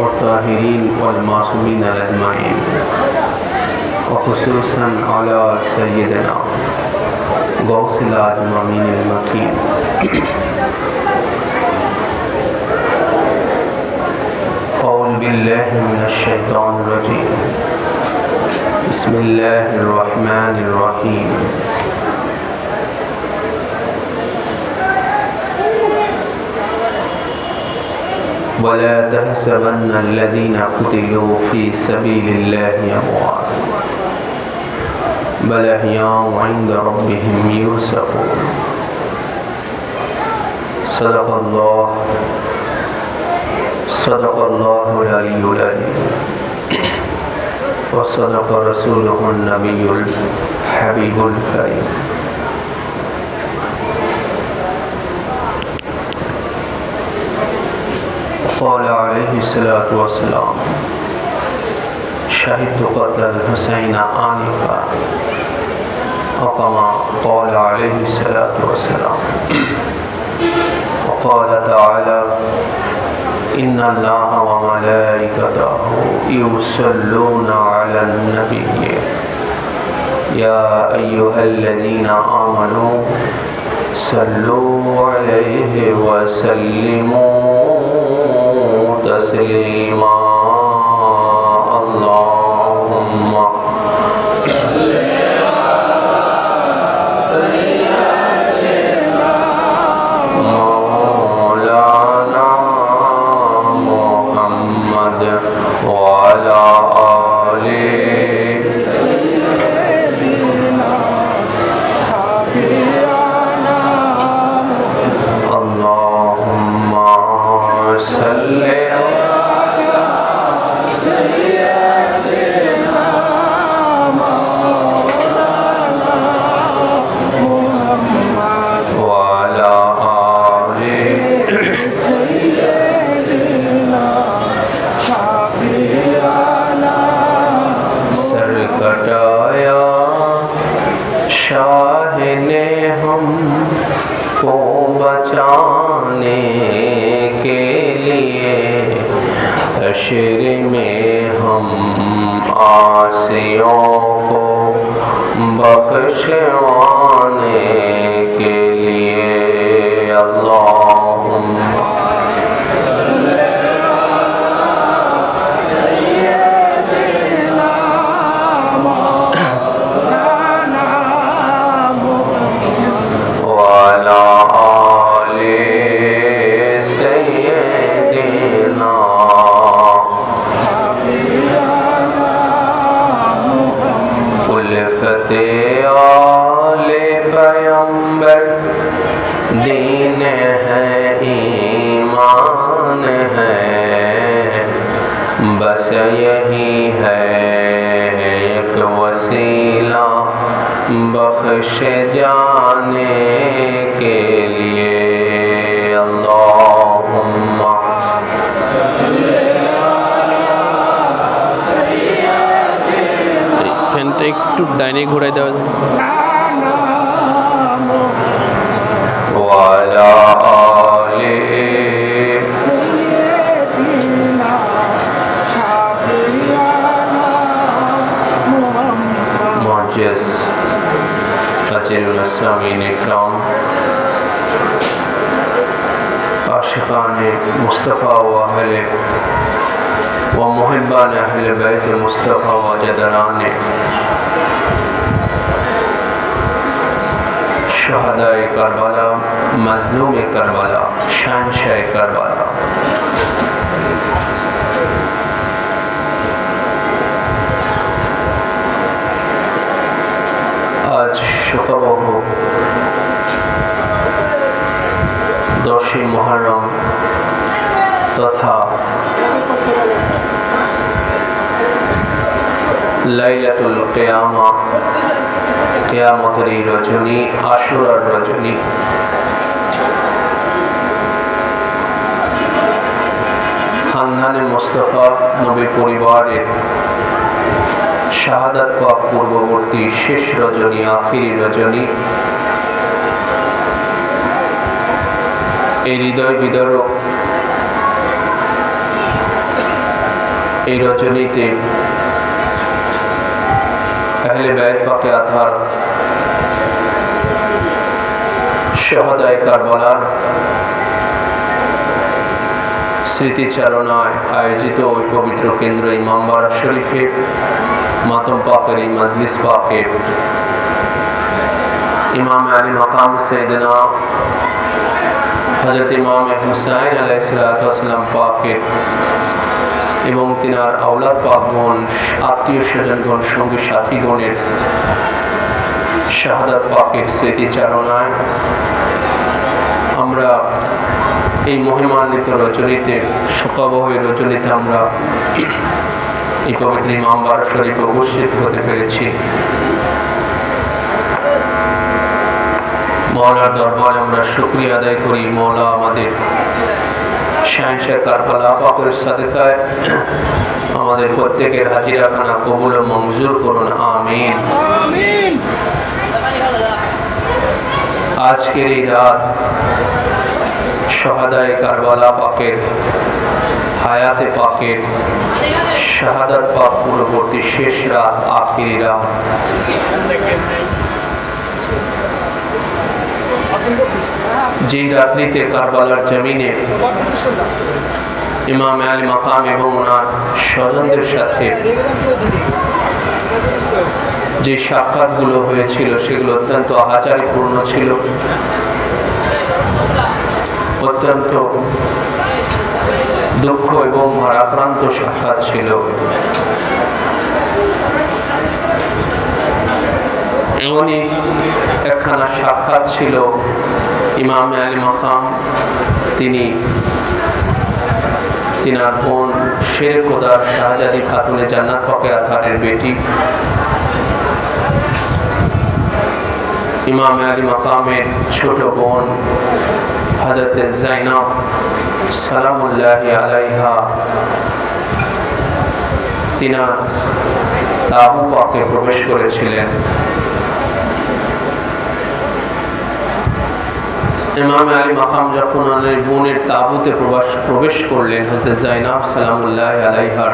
والطاهرين والمعصومين الأجمعين وخصوصا على سيدنا غوث الأعظمين المكين أعوذ بالله من الشيطان الرجيم بسم الله الرحمن الرحيم ولا تحسبن الذين قتلوا في سبيل الله أموات بل أحياء عند ربهم يرزقون صدق الله العلي العظيم وصدق رسوله النبي الحبيب الكريم قال عليه الصلاة والسلام شهدت قتل الحسين آنفا وكما قال عليه الصلاة والسلام وقال تعالى إن الله وملائكته يصلون على النبي يا أيها الذين آمنوا صلوا عليه وسلموا تسليما اللهم صل مولانا محمد وعلى آله اللهم صل शाह ने हमको बचाने के लिए हश्र में हम आसियों को बख्शवाने के लिए अल्लाहुम्मा दीन है ईमान है बस यही है एक वसीला बख्श जाने के लिए अल्लाहुम्मा फैनটা একটু ডাইনে ঘোরায় দেওয়া যায় وعلى آله معجز أجل المسلمين الكرام عاشقان مصطفى وأهله ومحبان أهل بيت المصطفى وجدرانه शहदाए करबला मजलूम करबला शहंशाह करबला आज शुक्रवार 10 मुहर्रम तथा लाइलातुल क़ियामा कियामतेर रजनी आशुरार रजनी खानदाने मुस्तफा नबी परिवारेर শাহাদাত পাক পূর্ববর্তী শেষ রজনী আখিরি রজনী এই হৃদয় বিদারক এই রজনীতে আহলে বাইত পাকে আতহার শাহাদায়ে কারবালার স্মৃতিচারণায় আয়োজিত ওই পবিত্র কেন্দ্র ইমামবাড়া শরীফে মাতম পাকের এই মজলিস পাকে ইমাম আলী মাকাম সাইয়েদনা হযরত ইমাম হুসাইন আলাইহিসসালাম পাকের এবং তিনার আওলাদ পাকগণ, আত্মীয় স্বজনগণ, সঙ্গী সাথীগণের শাহাদাত পাকের স্মৃতিচারণায় আমরা এই মহিমান্বিত রজনীতে, শোকাবহ রজনীতে আমরা এই পবিত্র ইমামবাড়া শরীফে উপস্থিত হতে পেরেছি। মওলার দরবারে আমরা শুকরিয়া আদায় করি, মওলা আমাদের শাহেনশাহ কারবালা পাকের সাদকায় আমাদের প্রত্যেকের হাজিরাখানা কবুল ও মঞ্জুর করুন, আমিন। আজকের এই রাত শাহাদায়ে কারবালা পাকের, হায়াতে পাকের, শাহাদাত পাক পূর্ববর্তী শেষ রাত, আখিরি রাত। যেই রাত্রিতে কারবালার জমিনে ইমাম আলী মাকাম এবং ওনার স্বজনদের সাথে যে সাক্ষাৎগুলো হয়েছিল সেগুলো অত্যন্ত আহাজারিপূর্ণ ছিল, অত্যন্ত দুঃখ এবং ভারাক্রান্ত সাক্ষাৎ ছিল। এমনই একখানা সাক্ষাৎ ছিল ইমাম আলী মাকাম, তিনার বোন শেরে খোদার শাহজাদি খাতুনে জান্নাত পাকে আতহারের বেটি ইমাম আলী মাকামের ছোট বোন হযরত যায়নাব সালামুল্লাহি আলাইহা, তিনার তাবু পাকে প্রবেশ করেছিলেন। ইমাম আলী মাকাম যখন ওনার বোনের তাবুতে প্রবেশ করলেন, হযরত যায়নাব সালামুল্লাহি আলাইহার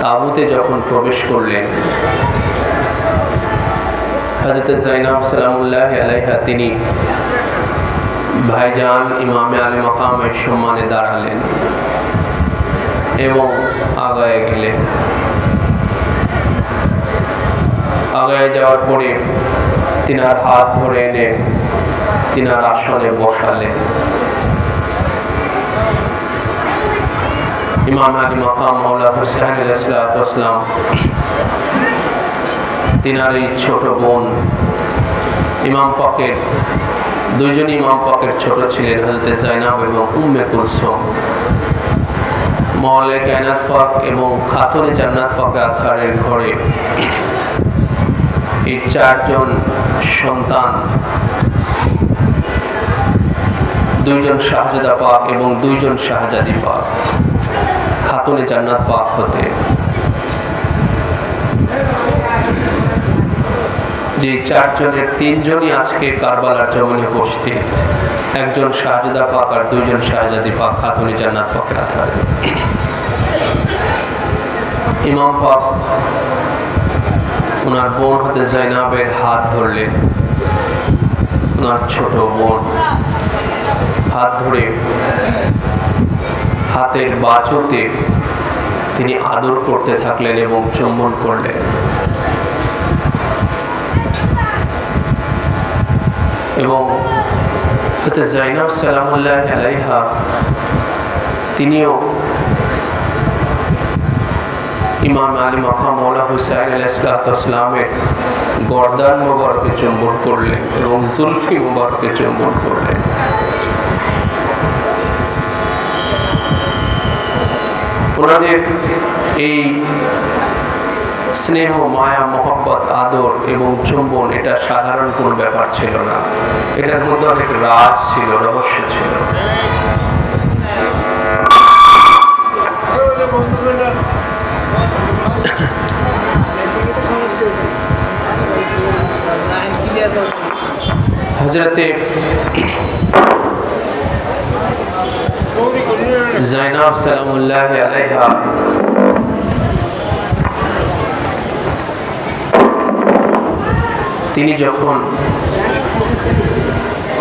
তাবুতে যখন প্রবেশ করলেন, হযরত যায়নাব সালামুল্লাহি আলাইহা তিনি ভাইজান ইমাম আলী মাকামের সম্মানে দাঁড়ালেন এবং আগায় গেলেন। আগায় যাওয়ার পরে তিনার হাত ধরে এনে তিনার আসনে বসালেন। ইমাম আলী মাকাম মাওলা হুসাইন আলাইহিসসালাম তিনার এই ছোট বোন ইমাম পাকের, দুইজনই ইমাম পাকের ছোট ছিলেন, হযরত যায়নাব এবং উম্মে কুলসুম। মাওলা কায়নাত পাক এবং খাতুনে জান্নাত পাকে আতহারের ঘরে এই চারজন সন্তান, দুইজন শাহজাদা পাক এবং দুইজন শাহজাদি পাক খাতুনে জান্নাত পাক হতে, যে চারজনের তিনজনই আজকে কারবালার জমিনে উপস্থিত, একজন শাহজাদা পাক আর দুইজন শাহজাদি পাক খাতুনে জান্নাত পাকের আতহারে। ইমাম পাক ওনার বোন হতে যায়নাবের হাত ধরলেন, ওনার ছোট বোন হাত ধরে হাতের বাজুতে তিনি আদর করতে থাকলেন এবং চুম্বন করলেন। এবং হযরত যায়নাব সালামুল্লাহি আলাইহা তিনিও ইমাম আলী মাকাম মাওলা হুসাইন আলাইহিসসালামের গর্দান মোবারকে চুম্বন করলেন এবং জুলফি মোবারকে চুম্বন করলেন। ওনাদের এই স্নেহ, মায়া, মহব্বত, আদর এবং চুম্বন এটা সাধারণ কোনো ব্যাপার ছিল না, এটার মধ্যে অনেক রাজ ছিল, রহস্য ছিল। হযরতে যায়নাব জাইনাব সালামুল্লাহি আলাইহা তিনি যখন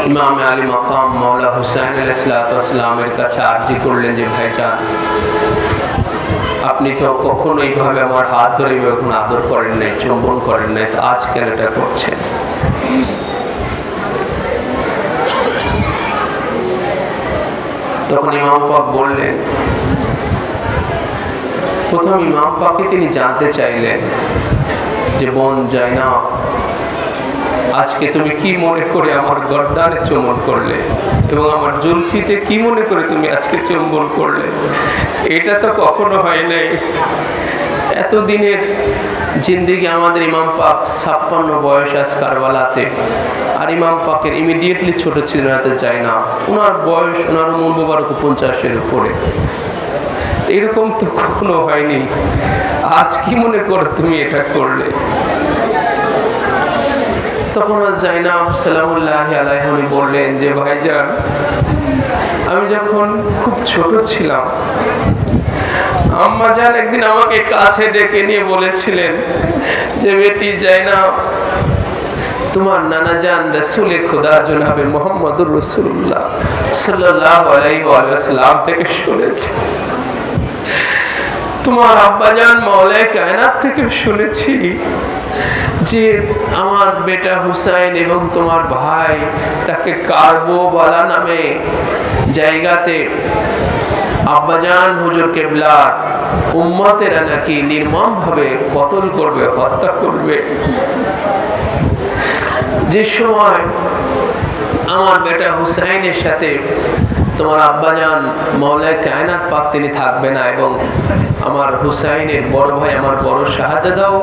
ইমাম আলী মাকাম মাওলা হুসাইন আলাইহিসসালামের কাছে আরজি করলেন যে ভাইজান, আপনি তো কখনো এইভাবে আমার হাত ধরে এখন আদর করেন নাই, চুম্বন করেন নাই, তো আজ কেন এটা করছেন? তখন ইমাম পাক বললেন, প্রথম ইমাম পাককে তিনি জানতে চাইলেন যে বোন জাইনাব, আজকে তুমি কি মনে করে আমার গর্দানে চুম্বন করলে এবং আমার জুলফিতে কি মনে করে তুমি আজকে চুম্বন করলে? এটা তো কখনো হয় নাই। এতদিনের জিন্দিগি আমাদের ইমাম পাক 56 বয়স আজ কারবালাতে, আর ইমাম পাকের ইমিডিয়েটলি ছোট ছিল হাতে যায় না, ওনার বয়স ওনার উমর মুবারক 50-এর উপরে। এরকম তো কখনো হয়নি, আজ কি মনে করে তুমি এটা করলে? তখন জাইনাব সালামুল্লাহি আলাইহা বললেন যে ভাইজান, আমি যখন খুব ছোট ছিলাম, আম্মা জান একদিন আমাকে কাছে ডেকে নিয়ে বলেছিলেন যে বেটি জাইনাব, তোমার নানা জান রাসূলে খোদা জনাবে মুহাম্মদুর রাসূলুল্লাহ সাল্লাল্লাহু আলাইহি ওয়াসাল্লাম থেকে শুনেছি, তোমার আব্বা জান মাওলায়ে কায়নাত থেকে শুনেছি যে আমার বেটা হুসাইন এবং তোমার ভাই তাকে কারবালা নামে জায়গাতে আব্বাজান হুজুর কেবলার উম্মতেরা নাকি নির্মমভাবে কতল করবে, হত্যা করবে। যে সময় আমার বেটা হুসাইনের সাথে তোমার আব্বাজান মাওলায়ে কায়নাত পাক তিনি থাকবে না, এবং আমার হুসাইনের বড় ভাই আমার বড় শাহজাদাও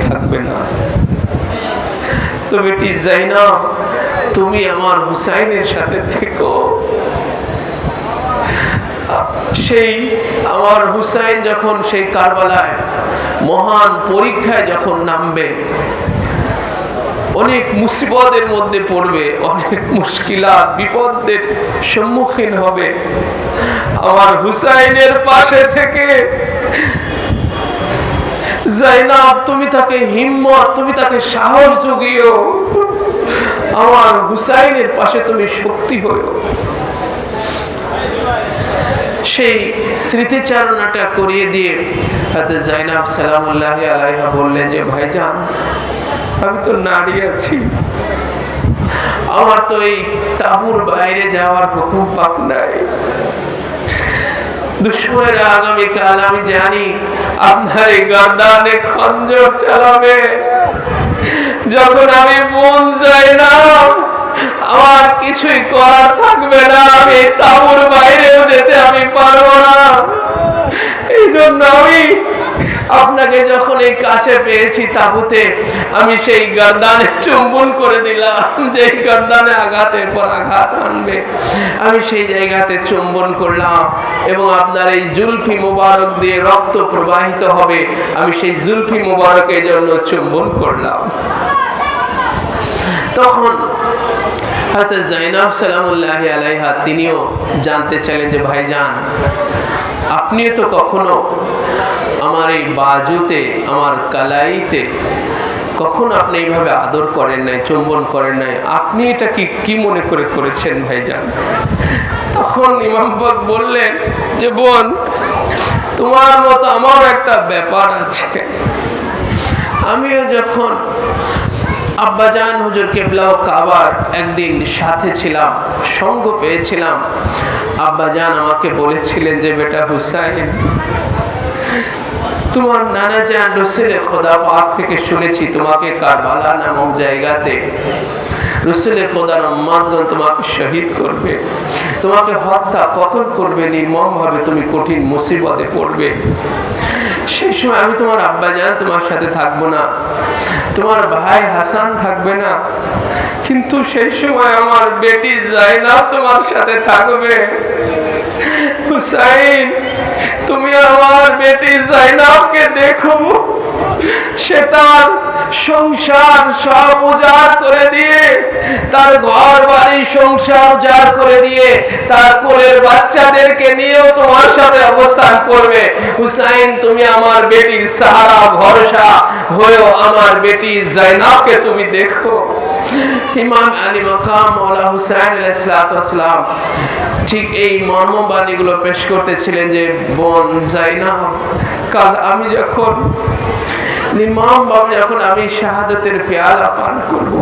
থাকবে না, তো বেটি জাইনাব তুমি আমার হুসাইনের সাথে থেকো। সেই আমার হুসাইন যখন সেই কারবালায় মহান পরীক্ষায় যখন নামবে, অনেক মুসিবতের মধ্যে পড়বে, অনেক মুশকিলাত বিপদের সম্মুখীন হবে, আমার হুসাইনের পাশে থেকে জাইনাব তুমি তাকে হিম্মত, তুমি তাকে সাহস জুগিও, আমার হুসাইনের পাশে তুমি শক্তি হও। সেই স্মৃতিচারণাটা করিয়ে দিয়ে হাতে জাইনাব সালামুল্লাহি আলাইহা বললেন যে ভাইজান, আমি তো নারী আছি, আমার তো এই তাঁবুর বাইরে যাওয়ার হুকুম পাক নাই, দুশমনেরা আগামীকাল আমি জানি আপনার এই গর্দানে খঞ্জর চালাবে, যখন আমি বোন জাইনাব আমার কিছুই করার থাকবে না, আমি তাঁবুর বাইরেও যেতে আমি পারবো না। এই জন্য আমি আপনাকে যখন এই কাছে পেয়েছি তাঁবুতে, আমি সেই গর্দানে চুম্বন করে দিলাম, যে গর্দানে আঘাতের পর আঘাত আনবে, আমি সেই জায়গাতে চুম্বন করলাম, এবং আপনার এই জুলফি মুবারক দিয়ে রক্ত প্রবাহিত হবে, আমি সেই জুলফি মুবারকের জন্য চুম্বন করলাম। তখন হযরত জাইনাব সালামুল্লাহি আলাইহা তিনিও জানতে চাইলেন যে ভাইজান, আপনি তো কখনো আমার এই বাজুতে, আমার কালাইতে কখনো আপনি এইভাবে আদর করেন নাই, চুম্বন করেন নাই, আপনি এটা কি মনে করে করেছেন ভাইজান? তখন ইমাম পাক বললেন যে বোন, তোমার মতো আমার একটা ব্যাপার আছে, আমিও যখন আব্বাজান হুজুর কেবলা ও কাবার একদিন সাথে ছিলাম, সঙ্গ পেয়েছিলাম, আব্বাজান আমাকে বলেছিলেন যে বেটা হুসাইন, তোমার নানা জান রাসূলে খোদা পাক থেকে শুনেছি তোমাকে কারবালা নামক জায়গাতে রাসূলে খোদার উম্মতগণ তোমাকে শহীদ করবে, তোমাকে হত্যা কতল করবে, নির্মমভাবে তুমি কঠিন মুসিবতে পড়বে। সেই সময় আমি তোমার আব্বাজান তোমার সাথে থাকবো না, তোমার ভাই হাসান থাকবে না, কিন্তু সেই সময় আমার বেটি জাইনাব তোমার সাথে থাকবে। হুসাইন, তুমি আমার বেটি জাইনাবকে দেখো, সে তার সংসার সব উজাড় করে দিয়ে, তার ঘর বাড়ি সংসার উজাড় করে দিয়ে তার কোলের বাচ্চাদেরকে নিয়েও তোমার সাথে অবস্থান করবে। হুসাইন, তুমি আমার বেটির সাহারা ভরসা হয়েও আমার বেটি জাইনাবকে তুমি দেখো। ইমাম আলী মাকাম মাওলা হুসাইন আলাইহিস সালাম ঠিক এই মর্মবাণীগুলো পেশ করতেছিলেন যে, বোন জাইনাব, কাল আমি যখন নির্মমভাবে যখন আমি শাহাদাতের পেয়ালা পান করব,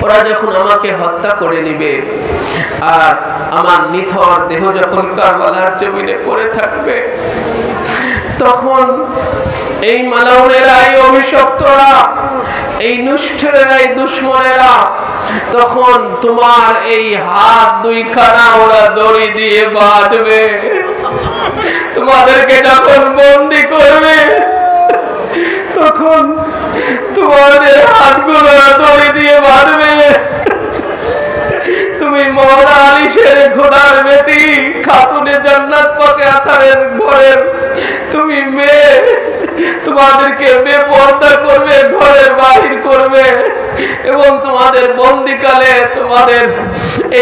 ওরা যখন আমাকে হত্যা করে নিবে আর আমার নিথর দেহ যখন কারবালার জমিনে পড়ে থাকবে, তখন এই মালাউনেরা, এই অভিশপ্তরা, এই নুষ্ঠেরা, এই দুশ্মনেরা তখন তোমার এই হাত দুইখানা ওরা দড়ি দিয়ে বাঁধবে, তোমাদেরকে যখন বন্দী করবে তখন তোমাদের হাতগুলো দড়ি দিয়ে বাঁধবে। তুমি মওলা আলী শের খোদার বেটি, খাতুনে জান্নাত পাকে আথারের ঘরের তুমি মেয়ে, তোমাদেরকে বেপরদা করবে, ঘরের বাহির করবে এবং তোমাদের বন্দিকালে তোমাদের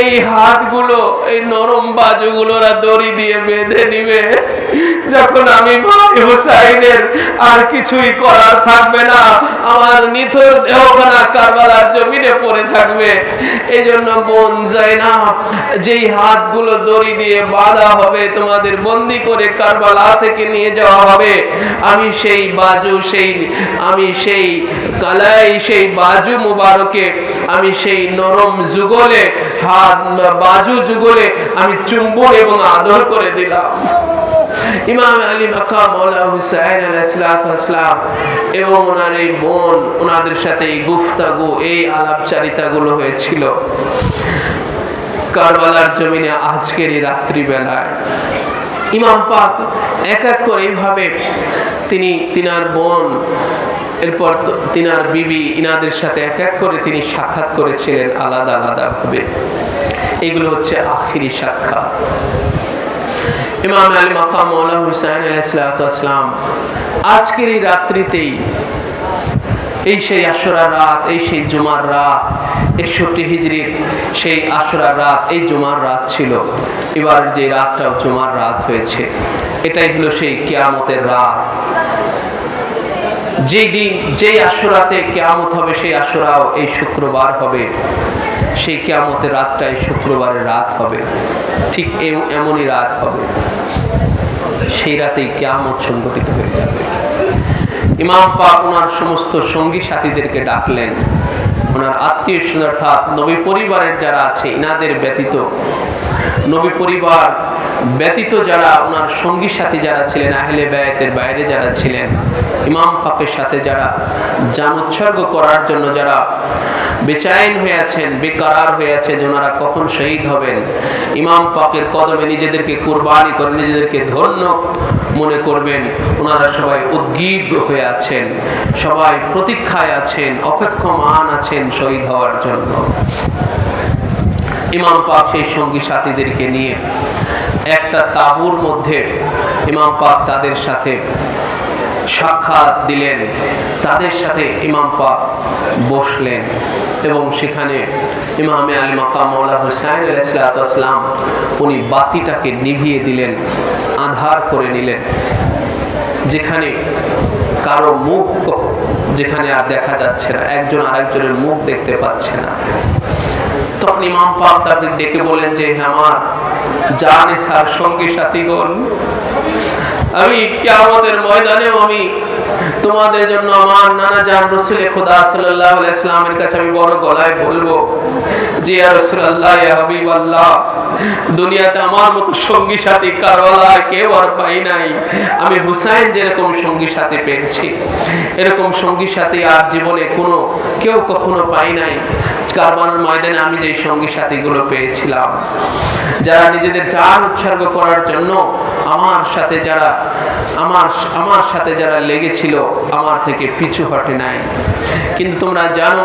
এই হাতগুলো, এই নরম বাজুগুলোরা দড়ি দিয়ে বেঁধে নিবে। যখন আমি ভাই হুসাইনের আর কিছুই করার থাকবে না, আমার নিথর দেহখানা কারবালার জমিনে পড়ে থাকবে, এই জন্য বোন জাইনাব, যেই হাতগুলো দড়ি দিয়ে বাঁধা হবে, তোমাদের বন্দি করে কারবালা থেকে নিয়ে যাওয়া হবে, আমি সেই বাজু, আমি সেই কালাই, সেই বাজু মুবারকে, আমি সেই নরম যুগলে হাত বাজু যুগলে আমি চুম্বন এবং আদর করে দিলাম। ইমাম আলী মাকাম মাওলা হুসাইন আলাইহিস সালাম এবং ওনার এই বোন, ওনাদের সাথে এই গুফতাগু, এই আলাপচারিতাগুলো হয়েছিল কারবালার জমিনে আজকের এই রাত্রিবেলায়। ইমাম পাক এক এক করে এইভাবে তিনার বোন, এরপর তিনার বিবি, ইনাদের সাথে এক এক করে তিনি সাক্ষাৎ করেছিলেন আলাদা আলাদা ভাবে। এগুলো হচ্ছে আখিরি সাক্ষাৎ। ইমাম আলী মাকাম মাওলা হুসাইন আলাইহিস সালাম আজকের এই রাত্রিতেই, এই সেই আশুরার রাত, এই সেই জুমার রাত, 61 হিজরির সেই আশুরার রাত, এই জুমার রাত ছিল। এবার যে রাতটাও জুমার রাত হয়েছে, এটাই হলো সেই কিয়ামতের রাত। যেই দিন, যেই আশুরাতে কিয়ামত হবে, সেই আশুরাও এই শুক্রবার হবে, সেই কিয়ামতের রাতটাই শুক্রবারের রাত হবে, ঠিক এমনই রাত হবে। সেই রাতেই কিয়ামত সংঘটিত হয়ে যাবে। ইমাম পাক ওনার সমস্ত সঙ্গী সাথীদেরকে ডাকলেন, ওনার আত্মীয় স্বজন অর্থাৎ নবী পরিবারের যারা আছে ইনাদের ব্যতীত, নবী পরিবার ব্যতীত যারা ওনার সঙ্গী সাথী যারা ছিলেন, আহলে বায়াতের বাইরে যারা ছিলেন, ইমাম পাকের সাথে যারা জান উৎসর্গ করার জন্য যারা বেচাইন হয়ে আছেন, বেকারার হয়ে আছে যে ওনারা কখন শহীদ হবেন, ইমাম পাকের কদমে নিজেদেরকে কুরবানি করে নিজেদেরকে ধন্য মনে করবেন, ওনারা সবাই উদ্গ্রীব হয়ে আছেন, সবাই প্রতীক্ষায় আছেন, অপেক্ষমান আছেন শহীদ হওয়ার জন্য। ইমাম পাক সেই সঙ্গী সাথীদেরকে নিয়ে একটা তাঁবুর মধ্যে ইমাম পাক তাদের সাথে সাক্ষাৎ দিলেন, তাদের সাথে ইমাম পাক বসলেন এবং সেখানে ইমামে আলী মাকাম মাওলা হুসাইন আলাইহিস সালাম উনি বাতিটাকে নিভিয়ে দিলেন, আঁধার করে নিলেন, যেখানে কারো মুখ, যেখানে আর দেখা যাচ্ছে না, একজন আরেকজনের মুখ দেখতে পাচ্ছে না। তখন ইমাম পাক তাদের ডেকে বলেন যে, আমার জানে সার সঙ্গী সাথীগণ, আমি কিয়ামতের ময়দানেও আমি তোমাদের জন্য আমার নানা জান রাসূল খোদা সাল্লাল্লাহু আলাইহি ওয়াসাল্লামের কাছে আমি বড় গলায় বলবো যে, ইয়া রাসূলুল্লাহ, ইয়া হাবিবাল্লাহ, দুনিয়াতে আমার মতো সঙ্গী সাথী কারবালায় কেউ আর পাই নাই। আমি হুসাইন যেরকম সঙ্গী সাথী পেয়েছি, এরকম সঙ্গী সাথী আর জীবনে কোনো কেউ কখনো পাই নাই। কারবালার ময়দানে আমি যে সঙ্গী সাথীগুলো পেয়েছিলাম, যারা নিজেদের জান উৎসর্গ করার জন্য আমার সাথে যারা লেগেছিল, ছিল, আমার থেকে পিছু হটে নাই। কিন্তু তোমরা জানো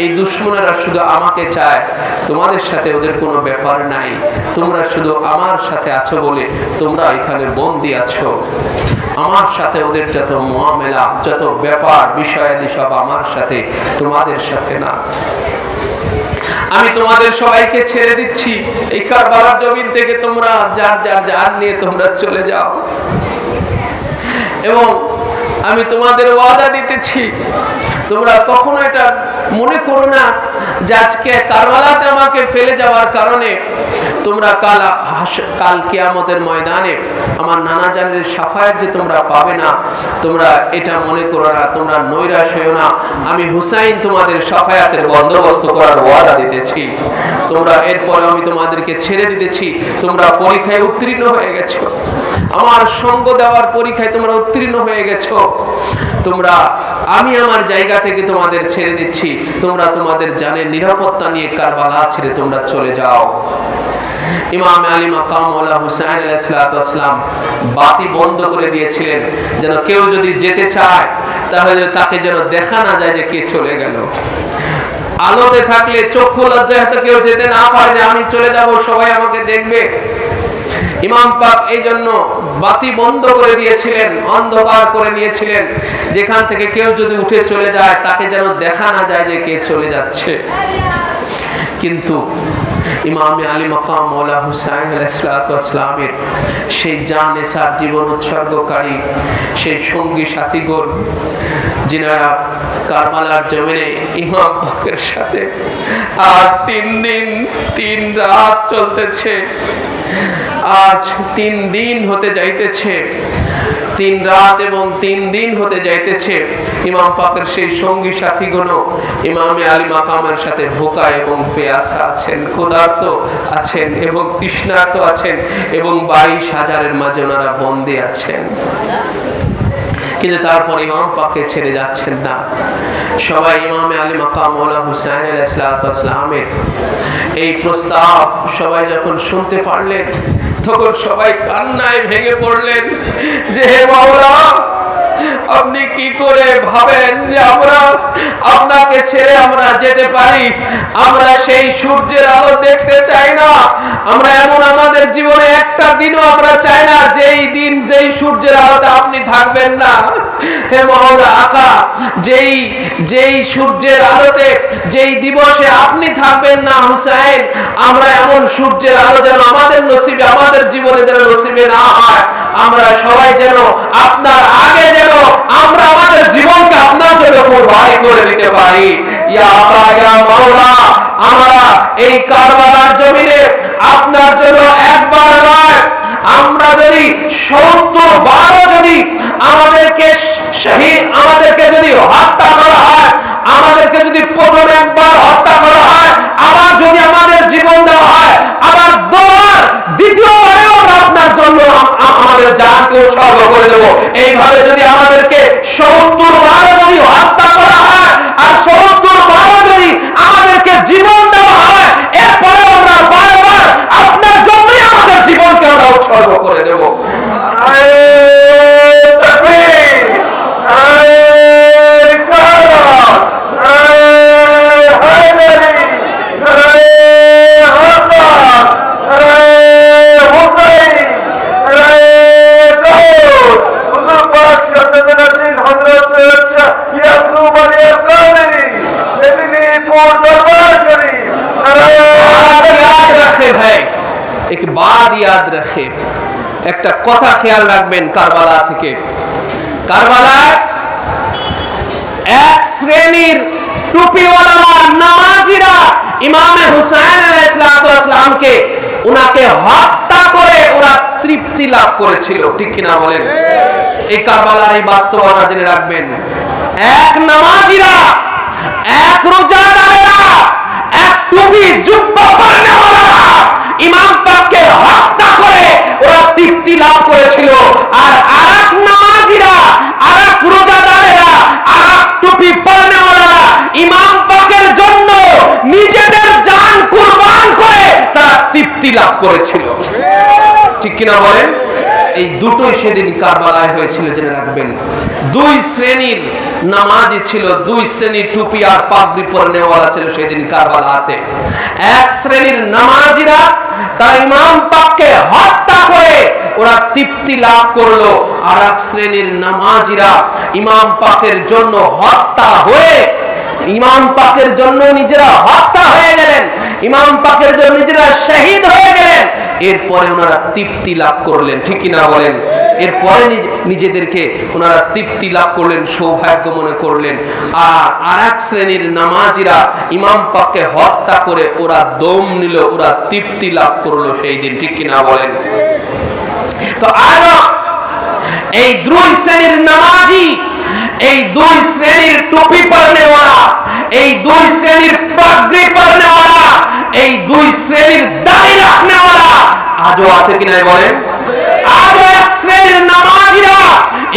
এই দুশমনেরা শুধু আমাকে চায়, তোমাদের সাথে ওদের কোনো ব্যাপার নাই। তোমরা শুধু আমার সাথে আছো বলে তোমরা এখানে বন্দী আছো। আমার সাথে ওদের যত মুআমেলা, যত ব্যাপার বিষয়াদি সব আমার সাথে, তোমাদের সাথে না। আমি তোমাদের সবাইকে ছেড়ে দিচ্ছি এই কারবালার জমিন থেকে। তোমরা যার যার জান নিয়ে তোমরা চলে যাও। এবং আমি তোমাদের ওয়াদা দিতেছি, তোমরা কখনো এটা মনে করো না যে আজকে কারবালাতে আমাকে ফেলে যাওয়ার কারণে তোমরা কাল কিয়ামতের ময়দানে আমার নানা জানের শাফায়াত যে তোমরা পাবে না, তোমরা এটা মনে করো না। তোমরা নৈরাশ হইও না। আমি হুসাইন তোমাদের শাফায়াতের বন্দোবস্ত করার ওয়াদা দিতেছি। তোমরা এরপরে আমি তোমাদেরকে ছেড়ে দিতেছি। তোমরা পরীক্ষায় উত্তীর্ণ হয়ে গেছো, আমার সঙ্গ দেওয়ার পরীক্ষায় তোমরা উত্তীর্ণ হয়ে গেছো। তোমরা আমি আমার জায়গা থেকে তোমাদের ছেড়ে দিচ্ছি। তোমরা তোমাদের জানের নিরাপত্তা নিয়ে কারবালা ছেড়ে তোমরা চলে যাও। ইমাম আলী মাকাম মাওলানা হুসাইন আলাইহিস সালাতু ওয়াস সালাম বাতি বন্ধ করে দিয়েছিলেন, যেন কেউ যদি যেতে চায় তাহলে তাকে যেন দেখা না যায় যে কে চলে গেল। আলোতে থাকলে চক্ষু লজ্জায় হয়তো কেউ যেতে না পারে যে আমি চলে যাব, সবাই আমাকে দেখবে। ইমাম পাক এই জন্য বাতি বন্ধ করে দিয়েছিলেন, অন্ধকার করে নিয়েছিলেন, যেখান থেকে কেউ যদি উঠে চলে যায় তাকে যেন দেখা না যায় যে কে চলে যাচ্ছে। কিন্তু ইমাম আলী মাকাম মাওলানা হুসাইন আলাইহিস সালাতু ওয়াস সালামের সেই জানেসার জীবন উৎসর্গকারী সেই সঙ্গী সাথীগণ, যিনারা কারবালার জমিনে ইমাম পাকের সাথে আজ 3 দিন 3 রাত চলতেছে, আজ 3 দিন হতে যাইতেছে, 3 রাত এবং 3 দিন হতে যাইতেছে। ইমাম পাকের সেই সঙ্গী সাথীগণ ইমামে আলী মাকামের সাথে ভোকা এবং পেয়াসা আছেন, ক্ষুধার্ত আছেন এবং তৃষ্ণার্ত আছেন, এবং 22,000-এর মাঝে ওনারা বন্দী আছেন। কিন্তু তারপর ইমাম পাককে ছেড়ে যাচ্ছেন না। সবাই ইমামে আলী মাকাম মাওলানা হুসাইন আলাইহিস সালাতু ওয়াস সালামের এই প্রস্তাব সবাই যখন শুনতে পারলেন, তখন সবাই কান্নায় ভেঙে পড়লেন যে হে মাওলা, আপনি কি করে ভাবেন যে আমরা আপনাকে ছেড়ে আমরা যেতে পারি? আমরা সেই সূর্যের আলো দেখতে চাই না। আমরা এমন আমাদের জীবনে একটা দিনও আমরা চাই না যেই দিন যেই সূর্যের আলোতে আপনি থাকবেন না। হে মাওলা আকা, যেই সূর্যের আলোতে যেই দিবসে আপনি থাকবেন না হুসাইন, আমরা এমন সূর্যের আলো যেন আমাদের নসিবে, আমাদের জীবনে যেন নসিবে না হয়। আমরা সবাই যেন আপনার আগে যেন আমরা আমাদের জীবনকে আপনার জন্য কুরবানি করে দিতে পারি। ইয়া আকা ইয়া মাওলা, আমরা এই কারবালার জমিনে আপনার জন্য একবার নয়, আমরা যদি 70 বারও যদি আমাদেরকে যদি হত্যা করা হয়, আমাদেরকে যদি প্রথম একবার হত্যা করা হয়, আবার যদি আমাদের জীবন দেওয়া হয়, আবার দ্বিতীয়বারেও আমরা আপনার জন্য আমাদের জানকে উৎসর্গ করে দেবো। এইভাবে যদি আমাদেরকে 70 বারও যদি হত্যা করা হয় আর 70 বারও যদি আমাদেরকে জীবন দেওয়া হয়, এরপরে আমরা বারবার আপনার জন্যই আমাদের জীবনকে আমরা উৎসর্গ করে দেবো। একটা কথা খেয়াল রাখবেন, কারবালা থেকে, কারবালায় এক শ্রেণীর টুপিওয়ালা নামাজিরা ইমামে হুসাইন আলাইহিস সালামকে উনাকে হত্যা করে ওরা তৃপ্তি লাভ করেছিল। ঠিক কিনা বলেন? এই কারবালার এই বাস্তবতা জেনে রাখবেন। এক নামাজিরা, এক রোজাদারেরা, এক টুপি জুব্বা পরনেওয়ালা ইমাম পাককে হত্যা করে ওরা তৃপ্তি লাভ করেছিল। আর আরেক নামাজিরা, আরেক রোজাদারেরা, আরেক টুপি পরনেওয়ালা ইমাম পাকের জন্য নিজেদের জান কুরবান করে তারা তৃপ্তি লাভ করেছিল। ঠিক কিনা বলেন? এই দুটোই সেদিন কারবালায় হয়েছিল, জেনে রাখবেন। দুই শ্রেণীর নামাজি ছিল, দুই শ্রেণীর টুপি আর পাগড়ি পরে নেওয়ালা ছিল সেদিন কারবালাতে। এক শ্রেণীর নামাজিরা তারা ইমাম পাককে হত্যা করে ওরা তৃপ্তি লাভ করলো, আর এক শ্রেণীর নামাজিরা ইমাম পাকের জন্য হত্যা হয়ে ইমাম পাকের জন্য নিজেরা হত্যা হয়ে গেলেন, ইমাম পাকের জন্য নিজেরা শহীদ হয়ে গেলেন। এরপরে ওনারা তৃপ্তি লাভ করলেন, ঠিক কি না বলেন? এরপরে নিজেদেরকে ওনারা তৃপ্তি লাভ করলেন, সৌভাগ্য মনে করলেন। আর আরেক শ্রেণীর নামাজিরা ইমাম পাককে হত্যা করে ওরা দম নিল, ওরা তৃপ্তি লাভ করলো সেই দিন, ঠিক কি না বলেন? তো আরো এই দুই শ্রেণীর নামাজি, এই দুই শ্রেণীর টুপি পরনেওয়ালা, এই দুই শ্রেণীর পাগড়ি পরনেওয়ালা, এই দুই শ্রেণীর দাড়ি রাখনেওয়ালা আজও আছে কিনা বলেন? আরো এক শ্রেণীর নামাজিরা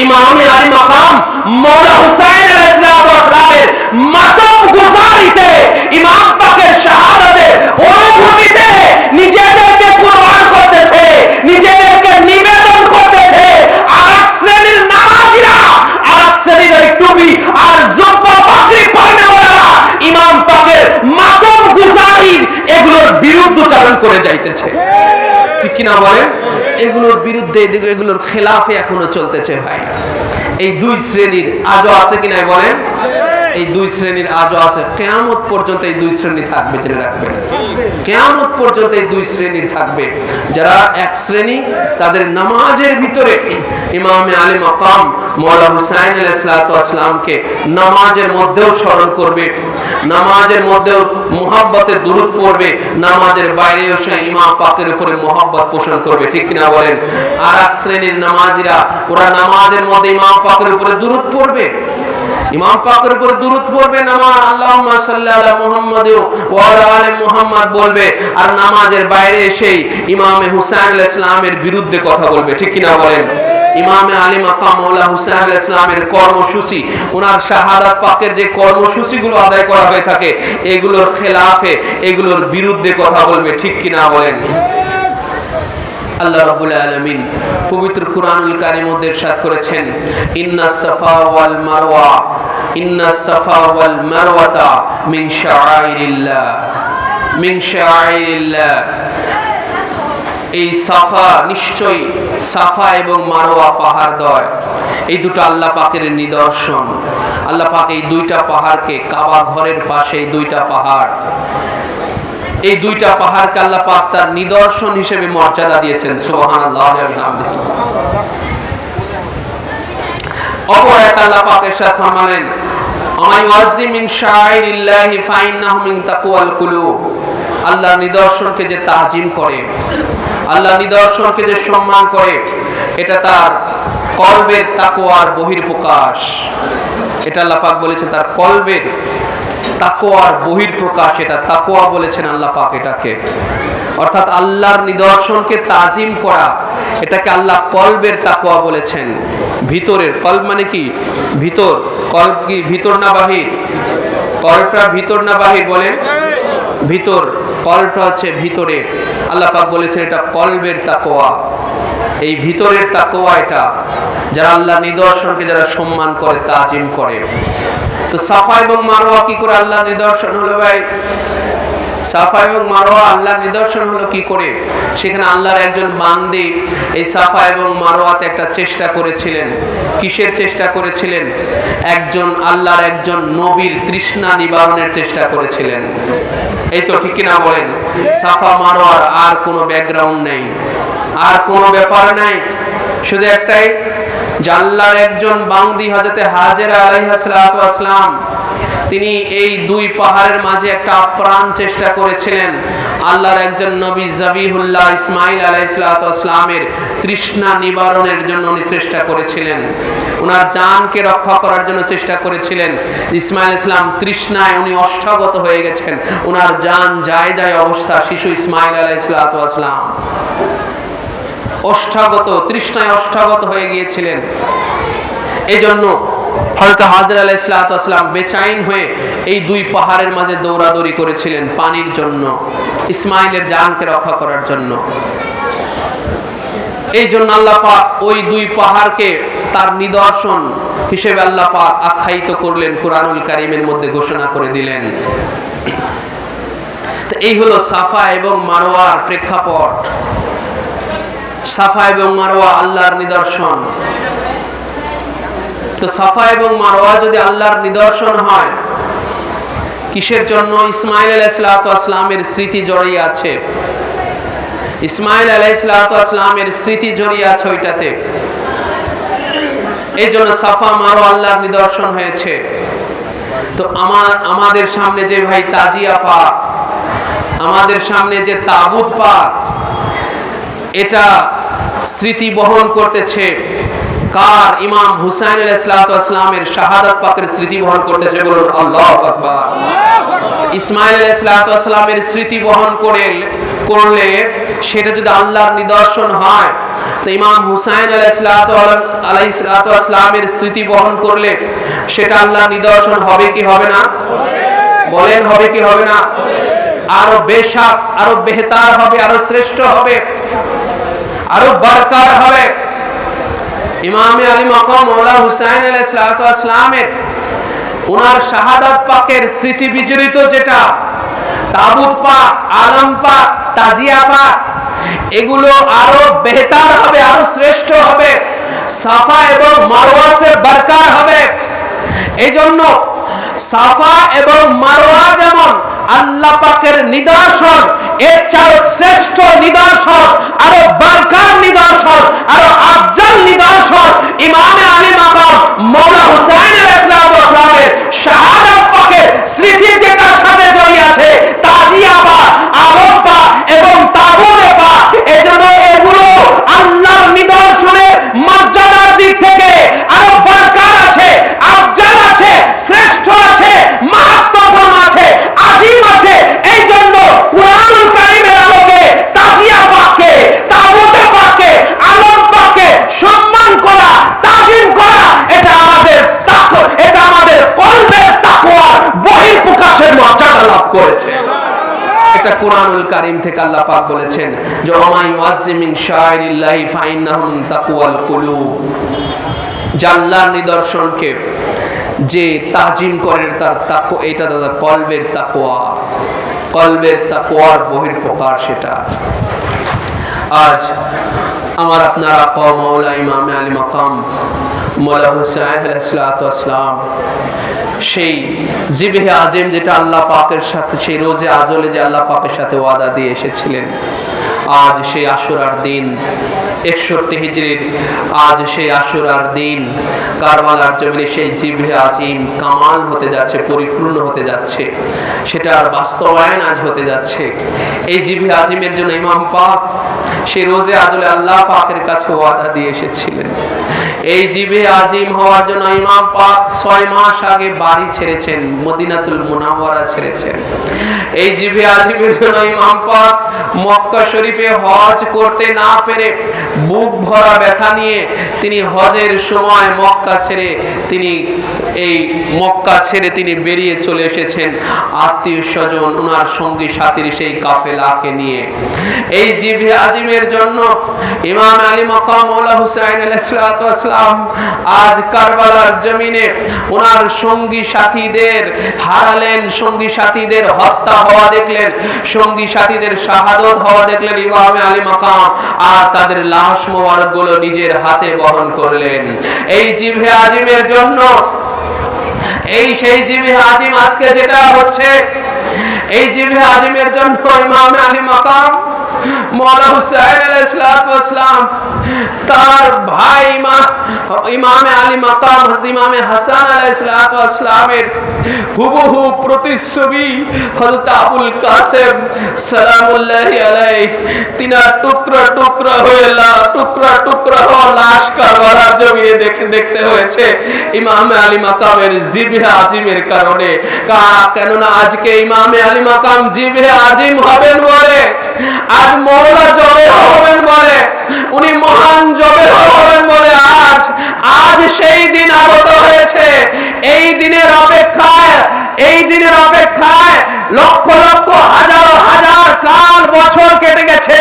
ইমামে আলী মাকাম মওলা হুসাইন আলাইহিস সালামের মাতম গুজারিতে, ইমাম পাকের শাহাদাতের অনুভূতিতে নিজেদেরকে কুরবান করতেছে, নিজেদেরকে নিবেদন করতেছে। আর এক শ্রেণীর নামাজিরা, আর এক শ্রেণীর ওই টুপি আর জুব্বা পাগড়ি পরনেওয়ালা ইমাম পাকের মাতম গুজারির এগুলোর বিরুদ্ধাচরণ করে যাইতেছে, ঠিক কিনা বলেন? এগুলোর বিরুদ্ধে, এগুলোর খেলাফে এখনো চলতেছে ভাই। এই দুই শ্রেণীর আজও আছে কিনা বলেন? এই দুই শ্রেণীর আজও আছে, কিয়ামত পর্যন্ত এই দুই শ্রেণী থাকবে, জেনে রাখবেন। কিয়ামত পর্যন্ত এই দুই শ্রেণীর থাকবে। যারা এক শ্রেণী তাদের নামাজের ভিতরে ইমামে আলী মাকাম মওলা হুসাইন আলাইহিস সালামকে নামাজের মধ্যেও স্মরণ করবে, নামাজের মধ্যেও মুহাব্বতের দুরূদ পড়বে, নামাজের বাইরেও সে ইমাম পাকের উপরে মুহাব্বত পোষণ করবে, ঠিক কিনা বলেন? আর এক শ্রেণীর নামাজিরা ওরা নামাজের মধ্যে ইমাম পাকের উপরে দুরূদ পড়বে, ইমাম পাকের উপর দুরূদ পড়বে, নামাজ আল্লাহুম্মা সাল্লি আলা মুহাম্মাদ ওয়া আলা আলি মুহাম্মাদ বলবে, আর নামাজের বাইরে সেই ইমামে হুসাইন আলাইহিস সালামের বিরুদ্ধে কথা বলবে, ঠিক কি না বলেন? ইমামে আলী মাকাম মওলা হুসাইন আলাইহিস সালামের কর্মসূচি, ওনার শাহাদাত পাকের যে কর্মসূচিগুলো আদায় করা হয়ে থাকে এগুলোর খেলাফে, এগুলোর বিরুদ্ধে কথা বলবে, ঠিক কি না বলেন? আল্লাহ রাব্বুল আলামিন পবিত্র কুরআনুল কারীমের মধ্যে ইরশাদ করেছেন, ইন্নাস সাফা ওয়াল মারওয়া, ইন্নাস সাফা ওয়াল মারওয়াতা মিন শাআইরিল্লাহ, মিন শাআইরিল্লাহ। এই সাফা, নিশ্চয়ই সাফা এবং মারওয়া পাহাড়দ্বয়, এই দুটো আল্লাহ পাকের নিদর্শন। আল্লাহ পাক এই দুইটা পাহাড়কে, কাবা ঘরের পাশে এই দুইটা পাহাড়, এই দুইটা পাহাড়কে আল্লাহ পাক তার নিদর্শন হিসেবে মর্যাদা দিয়েছেন, সুবহানাল্লাহ ওয়া বিহামদিহি। অপর এক আল্লাহ পাক ইরশাদ ফরমালেন, আমায় ওয়াজিম মিন শাআইরিল্লাহি ফাইন্নাহু মিন তাকওয়াল কুলুব। আল্লাহর নিদর্শনকে যে তাজিম করে, আল্লাহর নিদর্শনকে যে সম্মান করে, এটা তার কলবের তাকওয়ার বহির্প্রকাশ। এটা আল্লাহ পাক বলেছেন তার কলবের তাকওয়ার বহির্প্রকাশ, এটা তাকওয়া বলেছেন আল্লাহ পাক এটাকে। অর্থাৎ আল্লাহর নিদর্শনকে তাজিম করা, এটাকে আল্লাহ কলবের তাকওয়া বলেছেন। ভিতরের, কলব মানে কি? ভিতর। কলব কি ভিতর না বাহির? কলবটা ভিতর না বাহির বলেন? ভিতর। কলবটা হচ্ছে ভিতরে। আল্লাহ পাক বলেছেন এটা কলবের তাকওয়া, এই ভিতরের তাকওয়া এটা, যারা আল্লাহর নিদর্শনকে যারা সম্মান করে, তাজিম করে। তো সাফা এবং মারওয়া কি করে আল্লাহর নিদর্শন হলো ভাই? সাফা এবং মারওয়া আল্লাহর নিদর্শন হলো কি করে? সেখানে আল্লাহর একজন বান্দী এই সাফা এবং মারওয়াতে একটা চেষ্টা করেছিলেন। কিসের চেষ্টা করেছিলেন? একজন আল্লাহর একজন নবীর তৃষ্ণা নিবারণের চেষ্টা করেছিলেন। এই তো, ঠিক কিনা বলেন? সাফা মারওয়ার আর কোনো ব্যাকগ্রাউন্ড নেই, আর কোনো ব্যাপার নাই, শুধু একটাই, যে আল্লাহর একজন বান্দি হযরতে হাজেরা আলাইহিস সালাতু ওয়াস সালাম, তিনি এই দুই পাহাড়ের মাঝে একটা আপ্রাণ চেষ্টা করেছিলেন। আল্লাহর একজন নবী জাবিহুল্লাহ ইসমাঈল আলাইহিস সালাতু ওয়াস সালামের তৃষ্ণা নিবারণের জন্য উনি চেষ্টা করেছিলেন, ওনার জানকে রক্ষা করার জন্য চেষ্টা করেছিলেন। ইসমাঈল ইসলাম তৃষ্ণায় উনি অষ্টাগত হয়ে গেছেন, ওনার জান যায় যায় অবস্থা। শিশু ইসমাঈল আলাইহিস সালাতু ওয়াস সালাম অষ্টাগত, তৃষ্ণায় অষ্টাগত হয়ে গিয়েছিলেন। এই জন্য হযরত হাজরা আলাইহিস সালাতু ওয়াস সালাম বেচাইন হয়ে এই দুই পাহাড়ের মাঝে দৌড়াদৌড়ি করেছিলেন পানির জন্য, ইসমাঈলের জানকে রক্ষা করার জন্য। এই জন্য আল্লাহ পাক ওই দুই পাহাড়কে তার নিদর্শন হিসেবে আল্লাহ পাক আখ্যায়িত করলেন, কুরআনুল কারীমের মধ্যে ঘোষণা করে দিলেন। তো এই হলো সাফা এবং মারওয়ার প্রেক্ষাপট। সাফা এবং মারওয়া আল্লাহর নিদর্শন। তো সাফা এবং মারওয়া যদি আল্লাহর নিদর্শন হয়, কিসের জন্য? ইসমাইল আলাইহিসসালামের স্মৃতি জড়িয়ে আছে। ইসমাইল আলাইহিসসালামের স্মৃতি জড়িয়ে আছে ওইটাতে। এই জন্য সাফা মারওয়া আল্লাহর নিদর্শন হয়েছে। তো আমাদের সামনে যে ভাই তাজিয়া পাক, আমাদের সামনে যে তাবুত পাক, এটা স্মৃতি বহন করতেছে কার? ইমাম হুসাইন আলাইহিসসালামের শাহাদাত পাকের স্মৃতি বহন করতেছে। বলুন আল্লাহু আকবার। ইসমাইল আলাইহিসসালামের স্মৃতি বহন করলে সেটা যদি আল্লাহর নিদর্শন হয়, তো ইমাম হুসাইন আলাইহিসসালামের স্মৃতি বহন করলে সেটা আল্লাহর নিদর্শন হবে কি হবে না? বলেন হবে কি হবে না? আরো বেশক, আরো বেহতার হবে, আরো শ্রেষ্ঠ হবে, আরো বরকত হবে। ইমামে আলী মাকাম মাওলা হুসাইন আলাইহিসসালামের ওনার শাহাদাত পাকের স্মৃতি বিজড়িত যেটা তাবুত পাক, আলম পাক, তাজিয়া পাক, এগুলো আরো বেহতার হবে, আরো শ্রেষ্ঠ হবে, সাফা এবং মারওয়া সে বরকত হবে। এই জন্য সাফা এবং মারওয়া যেমন আল্লাহ পাকের নিদর্শন, এর চেয়ে শ্রেষ্ঠ নিদর্শন, আরো বরকত নিদর্শন, আরো আফজল নিদর্শন ইমামে আলী মাকাম মাওলা হুসাইন আলাইহিসসালামের শাহাদাত পাকের স্মৃতি যেটার সাথে জড়িয়ে আছে, তাজিয়া পাক, আলম পাক এবং তাবুত পাক। এজন্য এগুলো আল্লাহর নিদর্শনের মর্যাদার দিক থেকে আরো বরকত আছে, আফজল আছে, শ্রেষ্ঠ আছে, মাহাত্ম্যপূর্ণ আছে, আজিম আছে। এই জন্য কুরআনুল কারীমের আলোকে তাজিয়া পাককে, তাবুত পাককে, আলম পাককে সম্মান করা, তাজিম করা, এটা আমাদের কলবের তাকওয়ার বহিঃপ্রকাশের মর্যাদা লাভ করেছে। এটা কুরআনুল কারীম থেকে আল্লাহ পাক বলেছেন যে ওমা ইউআজ্জিম মিন শাআইরিল্লাহি ফাইন্নাহু মিন তাকওয়াল কুলুব। আল্লাহর নিদর্শনকে যে তাজিম করেন তার তাকওয়া, এটা তার কলবের তাকওয়া, কলবের তাকওয়ার বহিঃপ্রকাশ সেটা। আজ আমার আপনার আকা মাওলা ইমামে আলী মাকাম মাওলা হুসাইন আলাইহিসসালাম সেই জিবহে আজম যেটা আল্লাহ পাকের সাথে, সেই রোজে আজলে যে আল্লাহ পাকের সাথে ওয়াদা দিয়ে এসেছিলেন, আজ সেই আশুরার দিন 61 হিজরির আজ সেই আশুরার দিন কারবালার জমিনে সেই জিবহে আজিম কামাল হতে যাচ্ছে, পরিপূর্ণ হতে যাচ্ছে, সেটার বাস্তবায়ন আজ হতে যাচ্ছে। এই জিবহে আজিমের জন্য ইমাম পাক সেই রোজে আজলে আল্লাহ পাকের কাছে ওয়াদা দিয়ে এসেছিলেন। এই জিবহে আজিম হওয়ার জন্য ইমাম পাক 6 মাস আগে বাড়ি ছেড়েছেন, মদিনাতুল মুনাওয়ারা ছেড়েছেন। এই জিবহে আজিমের জন্য ইমাম পাক মক্কা শরীফে হজ করতে না পেরে বুক ভরা ব্যথা নিয়ে তিনি হজের সময় মক্কা ছেড়ে তিনি বেরিয়ে চলে এসেছেন আত্মীয় স্বজন, ওনার সঙ্গী সাথীর সেই কাফেলাকে নিয়ে। এই জিবহে আজিমের জন্য ইমাম আলী মাকাম মাওলা হুসাইন আলাইহিসসালাম আজ কারবালার জমিনে ওনার সঙ্গী সাথীদের হারালেন, সঙ্গী সাথীদের হত্যা হওয়া দেখলেন, সঙ্গী সাথীদের শাহাদাত হওয়া দেখলেন ইমাম আলী মাকাম, আর তাদের লাশ মোবারক গুলো নিজের হাতে বহন করলেন। এই জিবহে আজিমের জন্য, এই সেই জিবহে আজিম আজকে যেটা হচ্ছে, এই জিবহে আজিমের জন্য ইমাম আলী মাকাম মাওলা হুসাইন আলাইহিসসালাম তার ভাই ইমামে আলী মাকাম হযরত ইমামে হাসান আলাইহিসসালামের হুবহু প্রতিচ্ছবি হযরত আবুল কাসেম সালামুল্লাহি আলাইহি তিনার টুকরা টুকরা হয়ে লাশ কারবালার জমিনে দেখতে হয়েছে ইমামে আলী মাকামের জিবহে আজিমের কারণে। কেননা আজকে ইমামে আলী মাকাম জিবহে আজিম হবেন বলে, আজ মওলা জবে হবেন বলে, উনি মহান জবে হবেন বলে আজ সেই দিন আগত হয়েছে। এই দিনের অপেক্ষায় লক্ষ লক্ষ হাজার হাজার কাল বছর কেটে গেছে।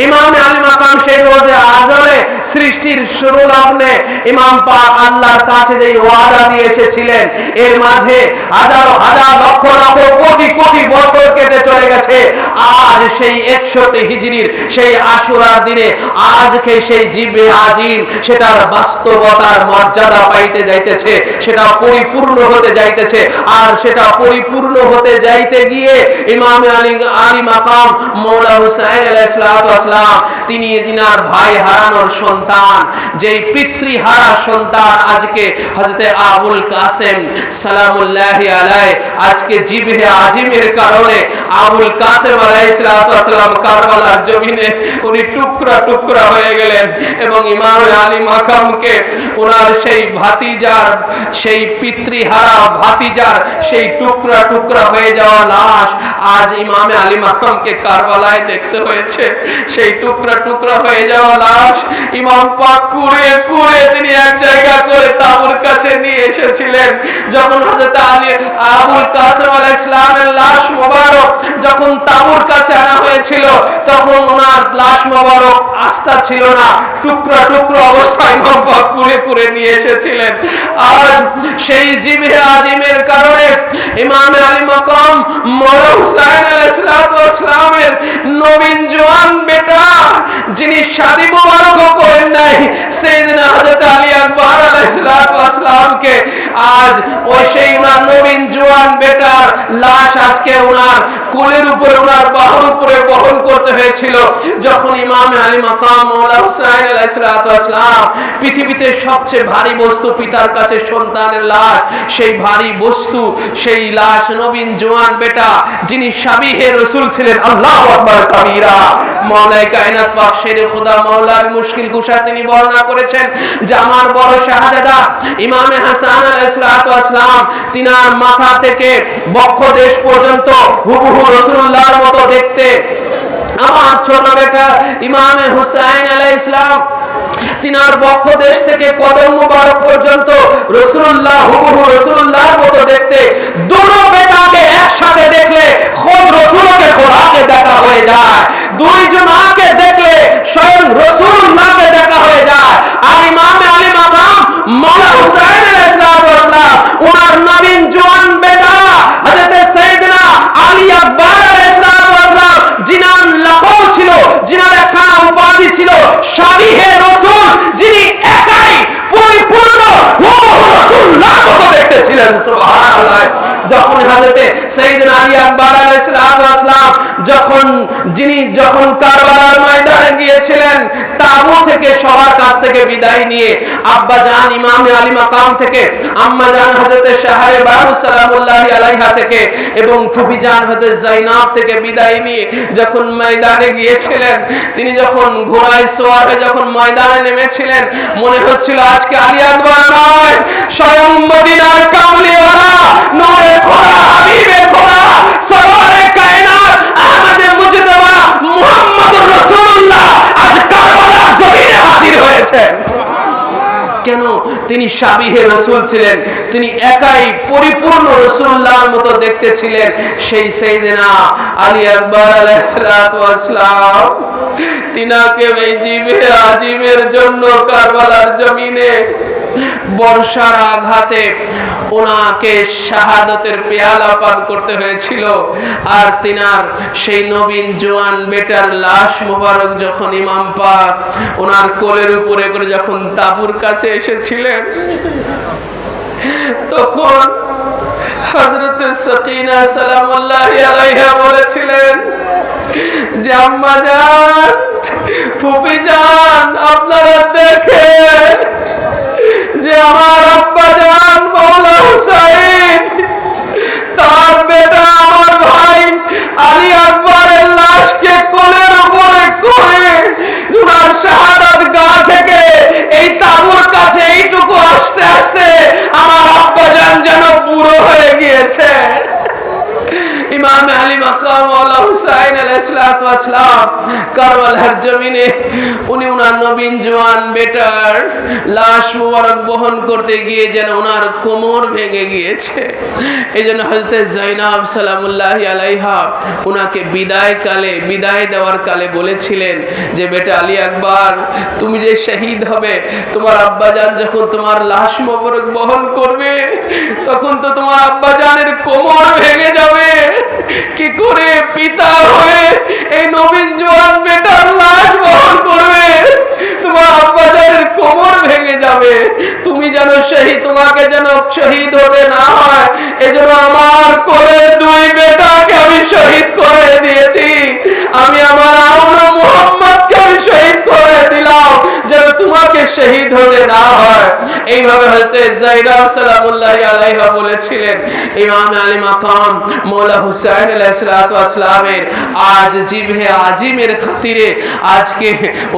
ইমাম আলী মাকাম সেই রোজে আজরে সৃষ্টির শুরু লগ্নে ইমাম পাক আল্লাহর কাছে যে ওয়াদা দিয়ে এসেছিলেন, এর মাঝে হাজার হাজার লক্ষ লক্ষ কোটি কোটি বছর কেটে চলে গেছে। আজ সেই 61 হিজরির সেই আশুরার দিনে আজকে সেই জিবে আজিম সেটার বাস্তবতার মর্যাদা পাইতে যাইতেছে, সেটা পরিপূর্ণ হতে যাইতেছে। আর সেটা পরিপূর্ণ হতে যাইতে গিয়ে ইমাম আলী মাকাম মওলা হুসাইন আলাইহিস সালাম তিনি জিনার ভাই হারানোর সন্তান, যেই পিতৃহারা সন্তান আজকে হযরতে আবুল কাসেম সালামুল্লাহি আলাইহি আজকে জিবে আজিমের কারণে আবুল কাসেম আলাইহিস সালাম কারবালার জমিনে উনি টুকরা টুকরা হয়ে গেলেন। এবং ইমাম আলী মাকামকে ওনার সেই ভাতিজার, সেই পিতৃহারা ভাতিজার সেই টুকরা টুকরা হয়ে যাওয়া লাশ আজ ইমাম আলী মাকামকে কারবালায় দেখতে হয়েছে। সেই টুকরা টুকরা হয়ে যাওয়া লাশ ইমাম পাক কুড়ে কুড়ে তিনি এক জায়গা করে তাবুর কাছে নিয়ে এসেছিলেন। যখন হযরত আলী আবুল কাসেম আলাইহিস সালামের লাশ মোবারক যখন তাবুর কাছে আনা হয়েছিল, তখন ওনার লাশ মোবারক আস্থা ছিল না, টুকরা টুকরা অবস্থায় ইমাম পাক কুড়ে কুড়ে নিয়ে এসেছিলেন। আজ সেই জিবে আজিমের কারণে ইমাম আলী মাকাম মওলা হুসাইন আলাইহিস সালামের নবীন জওয়ান বেটা, যিনি শাদী মোবারক করেন নাই, সাইয়েদনা হযরত আলী আকবর আলাইহিস সালামকে আজ ওই সেই ওনার নবীন জওয়ান বেটার লাশ আজকে ওনার কোলের উপরে, ওনার বাহুর উপরে বহন করতে হয়েছিল। যখন ইমাম আলী মাকাম মওলা হুসাইন আলাইহিস সালাম পৃথিবীতে সবচেয়ে ভারী বস্তু পিতার কাছে সন্তানের লাশ, সেই ভারী বস্তু, সেই লাশ নবীন জওয়ান বেটা যিনি শাবিহে রাসূল ছিলেন, আল্লাহু আকবার কাবীরা, মাওলাই কায়নাত পাক শেরে খোদা মাওলার মুশকিল কুশা তিনি বর্ণনা করেছেন যে আমার বড় শাহজাদা ইমামে হাসান আলাইহিস সালাম তিনার মাথা থেকে বক্ষ দেশ পর্যন্ত হুবহু রাসূলুল্লাহর মতো দেখতে। আমার ছোট বেটা ইমামে হুসাইন আলাইহিস সালাম তিনার বক্ষ দেশ থেকে কদম মুবারক পর্যন্ত রাসূলুল্লাহ হুবহু রাসূলুল্লাহর মতো দেখতে। দুটো বেটাকে একসাথে দেখলে খোদ রাসূলকে খোদাকে দেখা হয়ে যায়, দুইজনকে দেখলে স্বয়ং রাসূলুল্লাহকে দেখা হয়ে যায়। আর ইমাম আলী মাকাম মওলা হুসাইন আলাইহিস সালাম ওনার নবীন জওয়ান বেটা হযরত সাইয়েদনা আলী আকবর আলাইহিস সালাম জিনার লকব ছিল, জিনার একখানা উপাধি ছিল শাবিহে রাসূল, যিনি একাই পরিপূর্ণ হুবহু রাসূলুল্লাহর মতো দেখতে ছিলেন। সুবহানাল্লাহ। যখন হযরত সাইয়েদনা আলী আকবর আলাইহিস সালাম যখন কারবালার ময়দানে গিয়েছিলেন, তাবু থেকে সবার কাছ থেকে বিদায় নিয়ে আব্বা জান ইমাম আলী মাকাম থেকে, আম্মা জান হযরত শাহরে বানু সালামুল্লাহি আলাইহা থেকে এবং ফুফি জান হযরত যায়নাব থেকে বিদায় নিয়ে যখন ময়দানে গিয়েছিলেন, তিনি যখন ঘোড়ায় সওয়ার হয়ে যখন ময়দানে নেমেছিলেন, মনে হচ্ছিল আজকে আলী আকবর নয়, স্বয়ং মদিনার কামলিওয়ালা নূরে ঘোড়া হাবিবে ঘোড়া সরওয়ারে কায়নাত আহমদে মুজতবা মুহাম্মদুর রাসূলুল্লাহ আজ কারবালার জমিনে হাজির হয়েছেন। কেন? তিনি শাবিহে রাসূল ছিলেন, তিনি একাই পরিপূর্ণ রাসূলুল্লাহর মতো দেখতে ছিলেন। সেই সাইয়েদনা আলী আকবর আলাইহিস সালাম তিনাকে এই জিবে আজিমের জন্য কারবালার জমিনে বর্ষার আঘাতে ওনাকে শাহাদাতের পেয়ালা পান করতে হয়েছিল। আর তিনার সেই নবীন জওয়ান বেটার লাশ মোবারক যখন ইমাম পাক ওনার কোলের উপরে করে যখন তাবুর কাছে এসেছিলেন, তখন হযরত সাকিনা সালামুল্লাহি আলাইহা বলেছিলেন যে আম্মা জান, ফুফি জান, আপনারা দেখেন যে আমার আব্বা জান মওলা হুসাইন তার বেটা আমার ভাই আলী আকবরের লাশকে কোলের উপরে করে ওনার শাহাদাত গাহ থেকে এই তাবুর কাছে এইটুকু আসতে আসতে আমার আব্বা জান যেন বুড়ো হয়ে গিয়েছে। ইমাম আলী মাকাম মওলা হুসাইন আলাইহিস আসসালাম কারবালার জমিনে উনি ওনার নবীন জওয়ান বেটার লাশ মুবারক বহন করতে গিয়ে যেন ওনার কোমর ভেঙে গিয়েছে। এই জন্য হযরত যায়েনব সালামুল্লাহি আলাইহা ওনাকে বিদায় দেওয়ার কালে বলেছিলেন যে বেটা আলী আকবর, তুমি যে শহীদ হবে, তোমার আব্বাজান যখন তোমার লাশ মুবারক বহন করবে তখন তো তোমার আব্বাজানের কোমর ভেঙে যাবে। কি করে পিতা হয়ে এই নবীন জওয়ান বেটার লাশ বহন করবে? তোমার আব্বাজানের কোমর ভেঙে যাবে। তুমি যেন শহীদ, তোমাকে যেন শহীদ হতে না হয়, এজন্য আমার কোলের দুই বেটাকে আমি শহীদ করে দিয়েছি। আমি আমার আওলা মুহাম্মদকে আমি শহীদ করে দিলাম যেন তোমাকে শহীদ হতে না হয়। এইভাবে হযরত যায়েনব সালামুল্লাহি আলাইহা বলেছিলেন। ইমাম আলী মাকাম মওলা হুসাইন আলাইহিস সালাতু ওয়াস সালামের আজ জিবহে আজিমের খাতিরে আজকে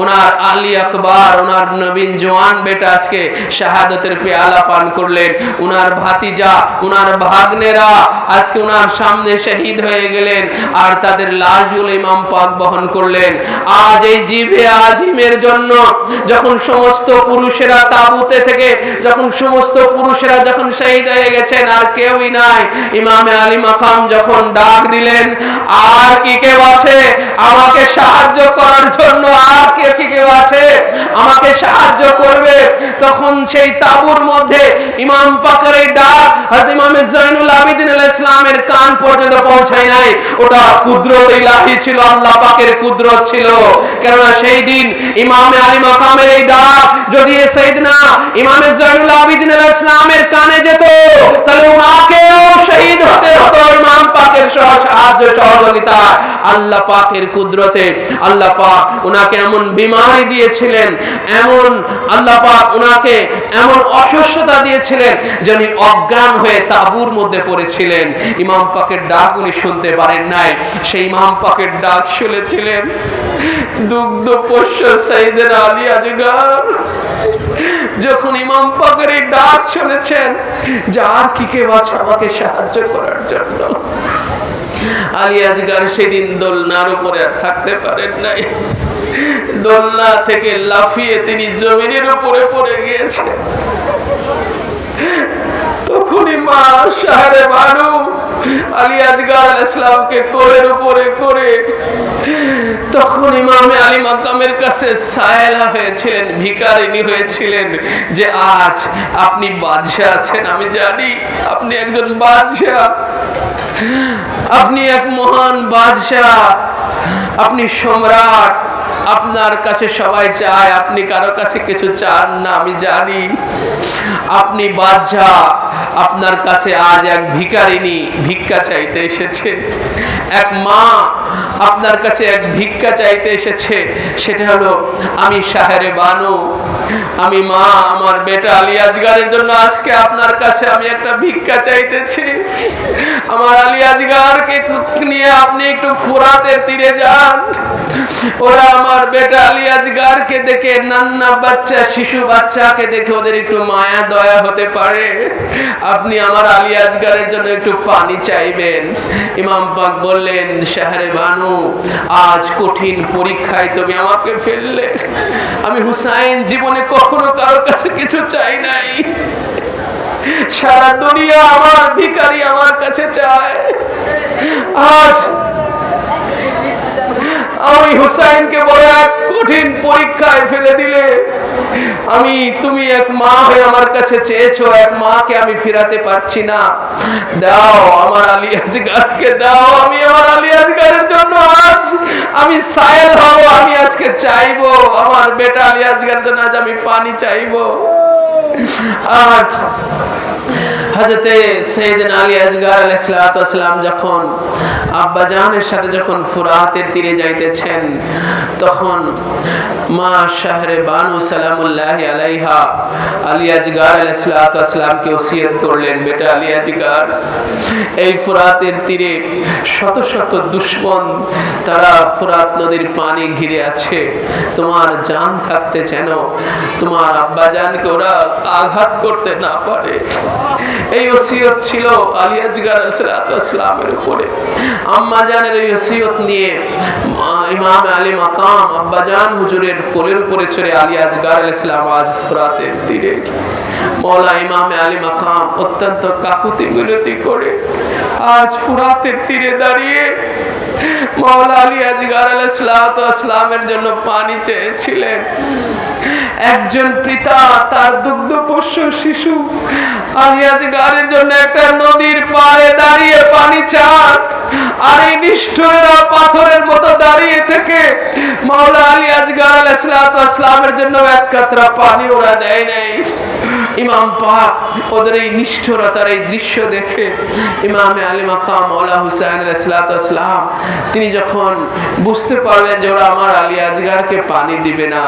ওনার আলী আকবর, ওনার নবীন জওয়ান বেটা আজকে শাহাদাতের পেয়ালা পান করলেন। ওনার ভাতিজা, ওনার ভাগ্নেরা আজকে ওনার সামনে শহীদ হয়ে গেলেন আর তাদের লাশগুলো ইমাম পাক বহন করলেন। আজ এই জিবহে আজিমের জন্য যখন সমস্ত পুরুষেরা তাবুতে থেকে সমস্ত পুরুষেরা যখন শহীদ হয়ে গেছেন আর কেউই নাই, ইমামে আলী মাকাম যখন ডাক দিলেন, আর কি কেউ আছে আমাকে সাহায্য করার জন্য? আর কি কেউ আছে আমাকে সাহায্য করবে? তখন সেই তাবুর মধ্যে ইমাম পাকের এই ডাক হযরত ইমাম জয়নুল আবেদিন আলাইহিস সালামের কান পর্যন্ত পৌঁছায় নাই। ওটা কুদরত ইলাহি ছিল, আল্লাহ পাকের কুদরত ছিল। কেননা সেই দিন ইমামে আলী মাকামের এই ডাক যদি সাইয়েদনা ইমাম জয়নুল আবেদিন আলাইহিস সালামের কানে যেত তাহলে ওনাকেও শহীদ হতে হতো ইমাম পাকের সাহায্য সহযোগিতা। আল্লাহ পাকের কুদরতে আল্লাহ পাক ওনাকে এমন বিমারি দিয়েছিলেন, এমন আল্লাহ পাক ওনাকে এমন অসুস্থতা দিয়েছিলেন যে উনি অজ্ঞান হয়ে তাবুর মধ্যে পড়েছিলেন। ইমাম পাকের ডাক উনি শুনতে পারেন নাই। সেই ইমাম পাকের ডাক শুনেছিলেন দুগ্ধ পোষ্য সাইয়েদনা আলী আজগর। যখন ইমাম পাকের এই ডাক শুনেছেন যার কি কে আছে আমাকে সাহায্য করার জন্য, আলী আজগর সেদিন দোলনার উপরে আর থাকতে পারেন নাই। দোলনা থেকে লাফিয়ে তিনি জমিনের উপরে পড়ে গিয়েছেন। তখনই মা শাহরে বানু আলী আজগর আলাইহিস সালামকে কোলের উপরে করে তখন ইমামে আলী মাকামের কাছে সায়েলা হয়েছিলেন, ভিখারিনী হয়েছিলেন যে আজ আপনি বাদশা আছেন, আমি জানি আপনি একজন বাদশা, আপনি এক মহান বাদশা, আপনি সম্রাট, আপনার কাছে সবাই চায়, আপনি কারো কাছে কিছু চান না, আমি জানি আপনি বাদশা। আপনার কাছে আজ এক ভিখারিনী ভিক্ষা চাইতে এসেছে, এক মা আপনার কাছে এক ভিক্ষা চাইতে এসেছে। সেটা হলো আমি শাহরে বানু, আমি মা, আমার বেটা আলী আজগরের জন্য আজকে আপনার কাছে আমি একটা ভিক্ষা চাইতেছি। আমার আলী আজগরকে নিয়ে আপনি একটু ফুরাতের তীরে যান। ওরা আমার বেটা আলী আজগরকে দেখে, নান্না বাচ্চা শিশু বাচ্চাকে দেখে ওদের একটু মায়া দয়া হতে পারে। আপনি আমার আলী আজগরের জন্য একটু পানি চাইবেন। ইমাম পাক বললেন, শাহরে বানু, আজ কঠিন পরীক্ষায় তুমি আমাকে ফেললে। আমি হুসাইন জীবনে কখনো কারো কাছে কিছু চাই নাই, সারা দুনিয়া আমার ভিখারি আমার কাছে চায়। আজ আমি হুসাইনকে বড় এক কঠিন পরীক্ষায় ফেলে দিলে। তুমি এক মা হয়ে আমার কাছে চেয়েছো, এক মাকে আমি ফিরাতে পারছি না, দাও আমার আলী আজগরকে দাও। আমি আমার আলী আজগরের জন্য আজ আমি সায়েল হব, আমি আজকে চাইবো আমার বেটা আলী আজগরের জন্য আজ আমি পানি চাইবো। আর হযরতে সাইয়েদনা আলী আজগর আলাইহিস সালাম যখন আব্বা জানের সাথে যখন ফুরাতের তীরে যাইতেছেন তখন মা শাহরে বানু সালামুল্লাহি আলাইহা আলী আজগর আলাইহিস সালামকে ওসিয়ত করলেন, বেটা আলী আজগর, এই ফুরাতের তীরে শত শত দুশমন তারা ফুরাত নদীর পানি ঘিরে আছে, তোমার জান থাকতে যেন তোমার আব্বা জানকে ওরা আঘাত করতে না পারে। এই ওসিয়ত ছিল আলী আসগর আলাইহিস সালামের উপরে। আম্মা জানের এই ওসিয়ত নিয়ে ইমাম আলী মাকাম আব্বা জান হুজুরের কোলের উপরে চড়ে আলী আসগর আলাইহিস সালাম আজ ফুরাতের তীরে মওলা ইমাম আলী মাকাম অত্যন্ত কাকুতি মিনতি করে আজ ফুরাতের তীরে দাঁড়িয়ে মওলা আলী আসগর আলাইহিস সালামের জন্য পানি চেয়েছিলেন। একজন পিতা তার দুগ্ধপোষ্য শিশু আলী আসগরের জন্য একটা নদীর পাড়ে দাঁড়িয়ে পানি চান, আর এই নিষ্ঠুরেরা পাথরের মতো দাঁড়িয়ে থেকে মওলা আলী আসগর আলাইহিস সালামের জন্য এক কাতরা পানি ওরা দেয় নাই। ইমাম পাক ওদের এই নিষ্ঠুরতার এই দৃশ্য দেখে ইমামে আলী মাকাম মওলা হুসাইন আলাইহিস সালাম তিনি যখন বুঝতে পারলেন যে ওরা আমার আলী আসগরকে পানি দিবে না,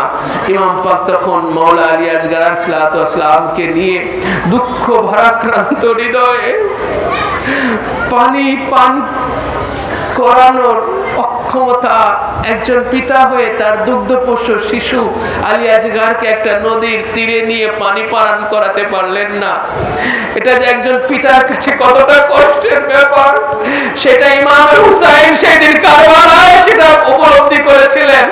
ইমাম পাক তখন মওলা আলী আসগর আলাইহিস সালামকে নিয়ে দুঃখ ভারাক্রান্ত হৃদয়ে পানি পান করানোর অক্ষমতা একজন পিতা হয়ে তার দুগ্ধপোষ্য শিশু আলী আসগরকে একটা নদীর তীরে নিয়ে পানি পান করাতে পারলেন না। এটা যে একজন পিতার কাছে কতটা কষ্টের ব্যাপার সেটা ইমাম হুসাইন সেদিন কারবালায় সেটা উপলব্ধি করেছিলেন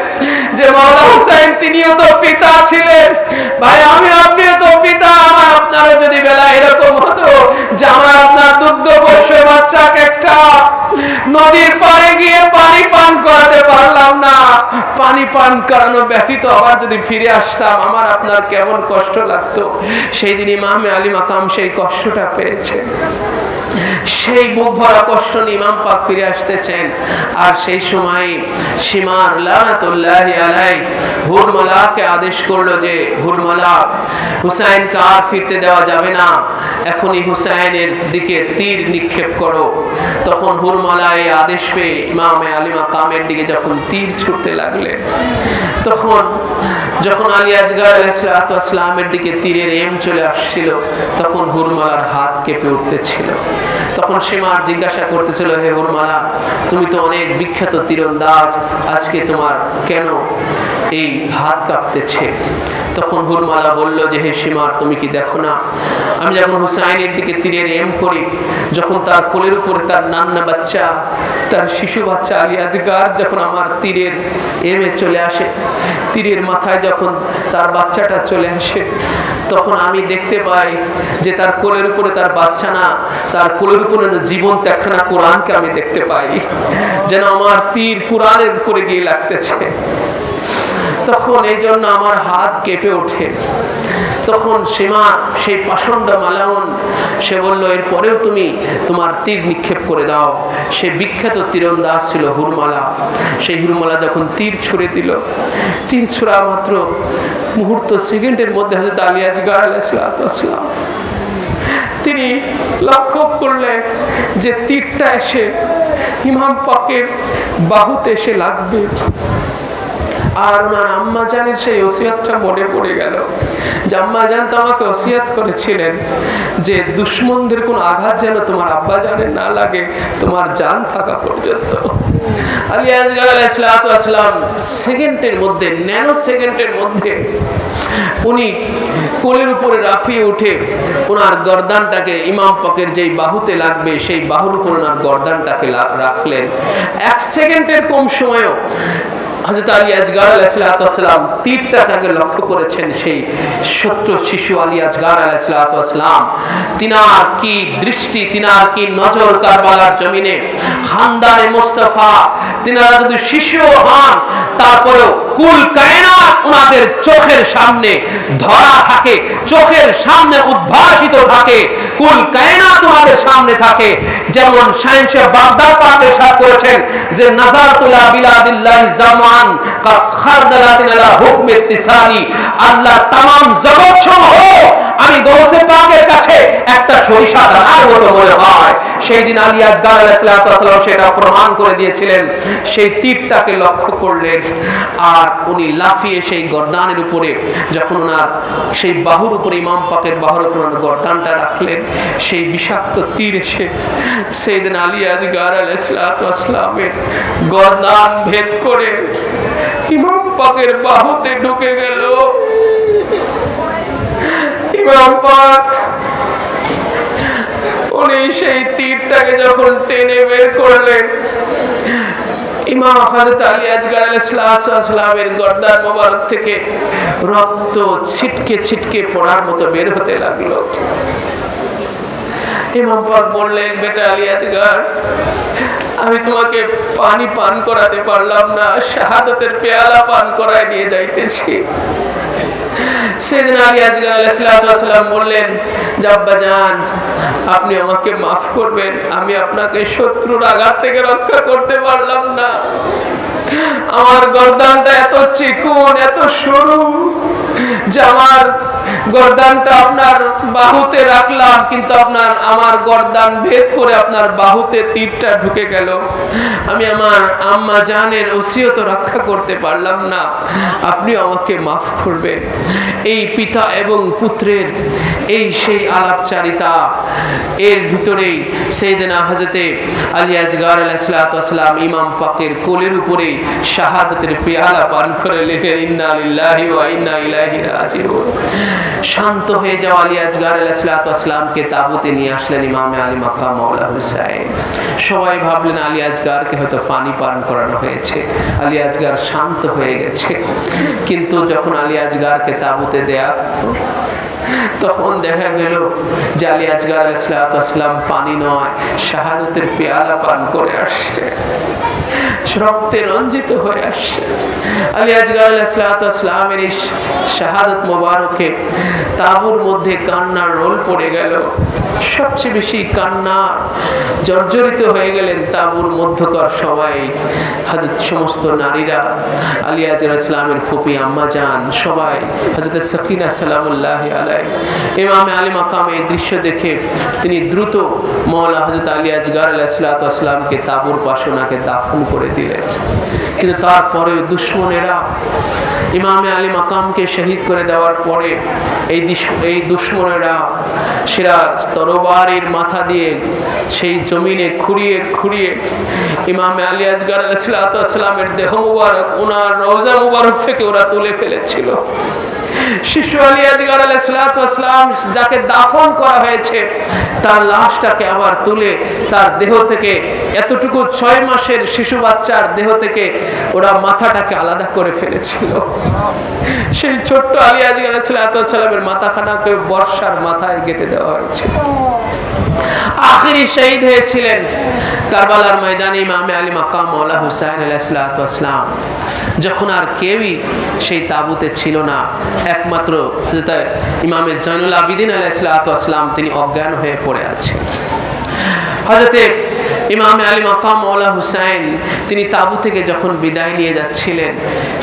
যে মওলা হুসাইন তিনিও তো পিতা ছিলেন। ভাই আপনিও তো পিতা, আমার আপনারও যদি বেলা এরকম হতো যে আমার আপনার দুগ্ধপোষ্য বাচ্চাকে একটা নদীর পাড়ে গিয়ে পানি পান করাতে পারলাম না, পানি পান করানো ব্যতীত আবার যদি ফিরে আসতাম আমার আপনার কেমন কষ্ট লাগতো। সেই দিন ইমাম আলী মাকাম সেই কষ্টটা পেয়েছে, সেই বুক ভরা কষ্ট নিয়ে ইমাম পাক ফিরে আসতেছেন। আর সেই সময় সীমার লানাতুল্লাহি আলাইহি হুরমালাকে আদেশ করলো যে হুরমালা হুসাইনকে আর ফিরতে দেওয়া যাবে না, এখনই হুসাইনের দিকে তীর নিক্ষেপ করো। তখন হুরমালা এই আদেশ পেয়ে ইমাম আলী মাকামের দিকে যখন তীর ছুটতে লাগলেন, তখন যখন আলী আসগর আলাইহিস সালামের দিকে তীরের এম চলে আসছিল তখন হুরমালার হাত কেঁপে উঠতেছিল। তখন সীমার জিজ্ঞাসা করতেছিল, হে হুরমালা তুমি তো অনেক বিখ্যাত তীরন্দাজ, আজকে তোমার কেন এই হাত কাঁপতেছে? তখন হুরমালা বলল যে হে সীমার তুমি কি দেখো না আমি যখন হুসাইনের দিকে তীরের এম করি, যখন তার কোলের উপরে তার নান্না বাচ্চা তার শিশু বাচ্চা আলী আসগর যখন আমার তীরের এমে চলে আসে, তীরের মাথায় যখন তার বাচ্চাটা চলে আসে তখন আমি দেখতে পাই যে তার কোলের উপরে তার বাচ্চা না, তার কোলের উপরে জীবন্ত একখানা কোরআনকে আমি দেখতে পাই, যেন আমার তীর কোরআনের উপরে গিয়ে লাগতেছে। তখন এই জন্য আমার হাত কেঁপে ওঠে। তখন সীমা সেই পাষণ্ড মালাউন সে বলল এরপরেও তুমি তোমার তীর নিক্ষেপ করে দাও। সে বিখ্যাত তীরন্দাজ ছিল হুরমালা। সেই হুরমালা যখন তীর ছুঁড়ে দিল, তীর ছুঁড়া মাত্র মুহূর্ত সেকেন্ডের মধ্যে হযরত আলী আসগর আলাইহিস সালাম তিনি লক্ষ্য করলেন যে তীরটা এসে ইমাম পাকের বাহুতে এসে লাগবে। আর ওনার আম্মা জানের সেই ওসিয়তটা মনে পড়ে গেল যে আম্মা জান তো আমাকে ওসিয়ত করেছিলেন যে দুশমনদের কোনো আঘাত যেন তোমার আব্বা জানের না লাগে তোমার জান থাকা পর্যন্ত। আলী আসগর আলাইহিস সালাম সেকেন্ডের মধ্যে, ন্যানো সেকেন্ডের মধ্যে উনি কোলের উপরে রাফিয়ে উঠে ওনার গর্দানটাকে ইমাম পাকের যেই বাহুতে লাগবে সেই বাহুর উপর ওনার গর্দানটাকে রাখলেন। এক সেকেন্ডের কম সময়ও হযরত আলী আসগর আলাইহিস সালাম তীরটাকে লক্ষ্য করেছেন সেই শত্রু শিশু আলী আসগর আলাইহিস সালাম। তিনার কি দৃষ্টি, তিনার কি নজর কারবালার জমিনে, খানদানে মুস্তাফা তিনারা যদি শিশু হন তারপরেও কুল কায়নাত ওনাদের চোখের সামনে ধরা থাকে, চোখের সামনে উদ্ভাসিত থাকে, কুল কায়নাত ওনাদের সামনে থাকে। যেমন শাহেনশাহ বাগদাদ পাক ইরশাদ করেছেন যে নাযারাতুলা বিলাদিল্লাহি জামান কা খারদালাতিন আলা হুকমে ইত্তিসালি, আল্লাহ तमाम জগৎ সমূহ আমি গৌসে পাকের কাছে একটা সরিষা দানার মতো মনে হয়। সেই দিন আলী আসগর আলাইহিস সালাম সেটা প্রমাণ করে দিয়েছিলেন। সেই তীরটাকে লক্ষ্য করলেন আর উনি লাফিয়ে সেই গর্দানের উপরে যখন ওনার সেই বাহুর উপরে ইমাম পাকের বাহুর উপরে গর্দানটা রাখলেন, সেই বিষাক্ত তীর এসে সেইদিন আলী আসগর আলাইহিস সালামের গর্দান ভেদ করে ইমাম পাকের বাহুতে ঢুকে গেল। ইমাম পাক তখনই সেই তীরটাকে যখন টেনে বের করলেন, ইমাম হযরত আলী আসগর আলাইহিসসালামের গর্দান মোবারক থেকে রক্ত ছিটকে ছিটকে পড়ার মতো বের হতে লাগলো। ইমাম পাক বললেন, বেটা আলী আসগর, আমি তোমাকে পানি পান করাতে পারলাম না, শাহাদাতের পেয়ালা পান করায় নিয়ে যাইতেছি। সাইয়েদনা আলী আসগর আলাইহিসসালাম বললেন, আব্বাজান, আপনি আমাকে মাফ করবেন, আমি আপনাকে শত্রুর আঘাত থেকে রক্ষা করতে পারলাম না। আমার গর্দানটা এত চিকন, এত সরু যে আমার গর্দানটা আপনার বাহুতে রাখলাম, কিন্তু আমার গর্দান ভেদ করে আপনার বাহুতে তীরটা ঢুকে গেল। আমি আমার আম্মা জানের ওসিয়ত রক্ষা করতে পারলাম না, আপনি আমাকে মাফ করবেন। এই পিতা এবং পুত্রের এই সেই আলাপচারিতা, এর ভিতরেই সাইয়েদনা হযরতে আলী আসগর আলাইহিসসালাম ইমাম পাকের কোলের উপরে শাহাদাতের পেয়ালা পান করে নিলেন। ইন্না লিল্লাহি ওয়া ইন্না ইলাইহি রাজিউন। শান্ত হয়ে যাওয়া আলী আসগর আলাইহিসসালামকে তাবুতে নিয়ে আসলেন ইমামে আলী মাকাম মাওলা হুসাইন। সবাই ভাবলেন আলী আসগরকে হয়তো পানি পান করানো হয়েছে, আলী আসগর শান্ত হয়ে গেছে। কিন্তু যখন আলী আসগরকে তাবুতে দেয়া তখন দেখা গেল যে আলী আসগর আলাইহিসসালাম পানি নয়, শাহাদাতের পেয়ালা পান করে আসছে, রক্তে রঞ্জিত হয়ে আসছে। আলী আসগর আলাইহিসসালামের এই শাহাদাত মোবারকে তাবুর মধ্যে কান্নার রোল পড়ে গেল। সবচেয়ে বেশি কান্না জর্জরিত হয়ে গেলেন তাবুর মধ্যকার সবাই, সমস্ত নারীরা, আলী আসগর আলাইহিসসালামের ফুপি আম্মা জান, সবাই, হযরত সাকিনা সালামুল্লাহি আলাইহি। ইমামে আলী মাকামে এই দৃশ্য দেখে তিনি দ্রুত মাওলা হযরত আলী আসগর আলাইহিসসালামকে তাবুর পাশে ওনাকে দাফন করে দিলেন। কিন্তু তারপরে দুশমনেরা ইমামে আলী মাকামকে শহীদ করে দেওয়ার পরে এই দুশমনেরা সেরা তরবারির মাথা দিয়ে সেই জমিনে খুঁড়িয়ে খুঁড়িয়ে ইমামে আলী আসগর আলাইহিসসালামের দেহ মুবারক, ওনার রওজা মুবারক থেকে ওরা তুলে ফেলেছিল। শিশু আলী আসগর আলাইহিসসালাম যাকে দাফন করা হয়েছে, তার লাশটাকে আবার তুলে তার দেহ থেকে, এতটুকু 6 মাসের শিশু বাচ্চার দেহ থেকে ওরা মাথাটাকে আলাদা করে ফেলেছিল। সেই ছোট্ট আলী আসগর আলাইহিসসালামের মাথাখানাকে বর্ষার মাথায় গেঁথে দেওয়া হয়েছিল। আখেরি শহীদ হয়েছিলেন কারবালার ময়দানে ইমামে আলী মাকাম মাওলা হুসাইন আলাইহিসসালাম। যখন আর কেউই সেই তাবুতে ছিল না, একমাত্র হযরত ইমামে জয়নুল আবিদিন আলাইহিসসালাম তিনি অজ্ঞান হয়ে পড়ে আছেন। হযরতে ইমামে আলী মাকাম মাওলা হুসাইন তিনি তাবু থেকে যখন বিদায় নিয়ে যাচ্ছিলেন,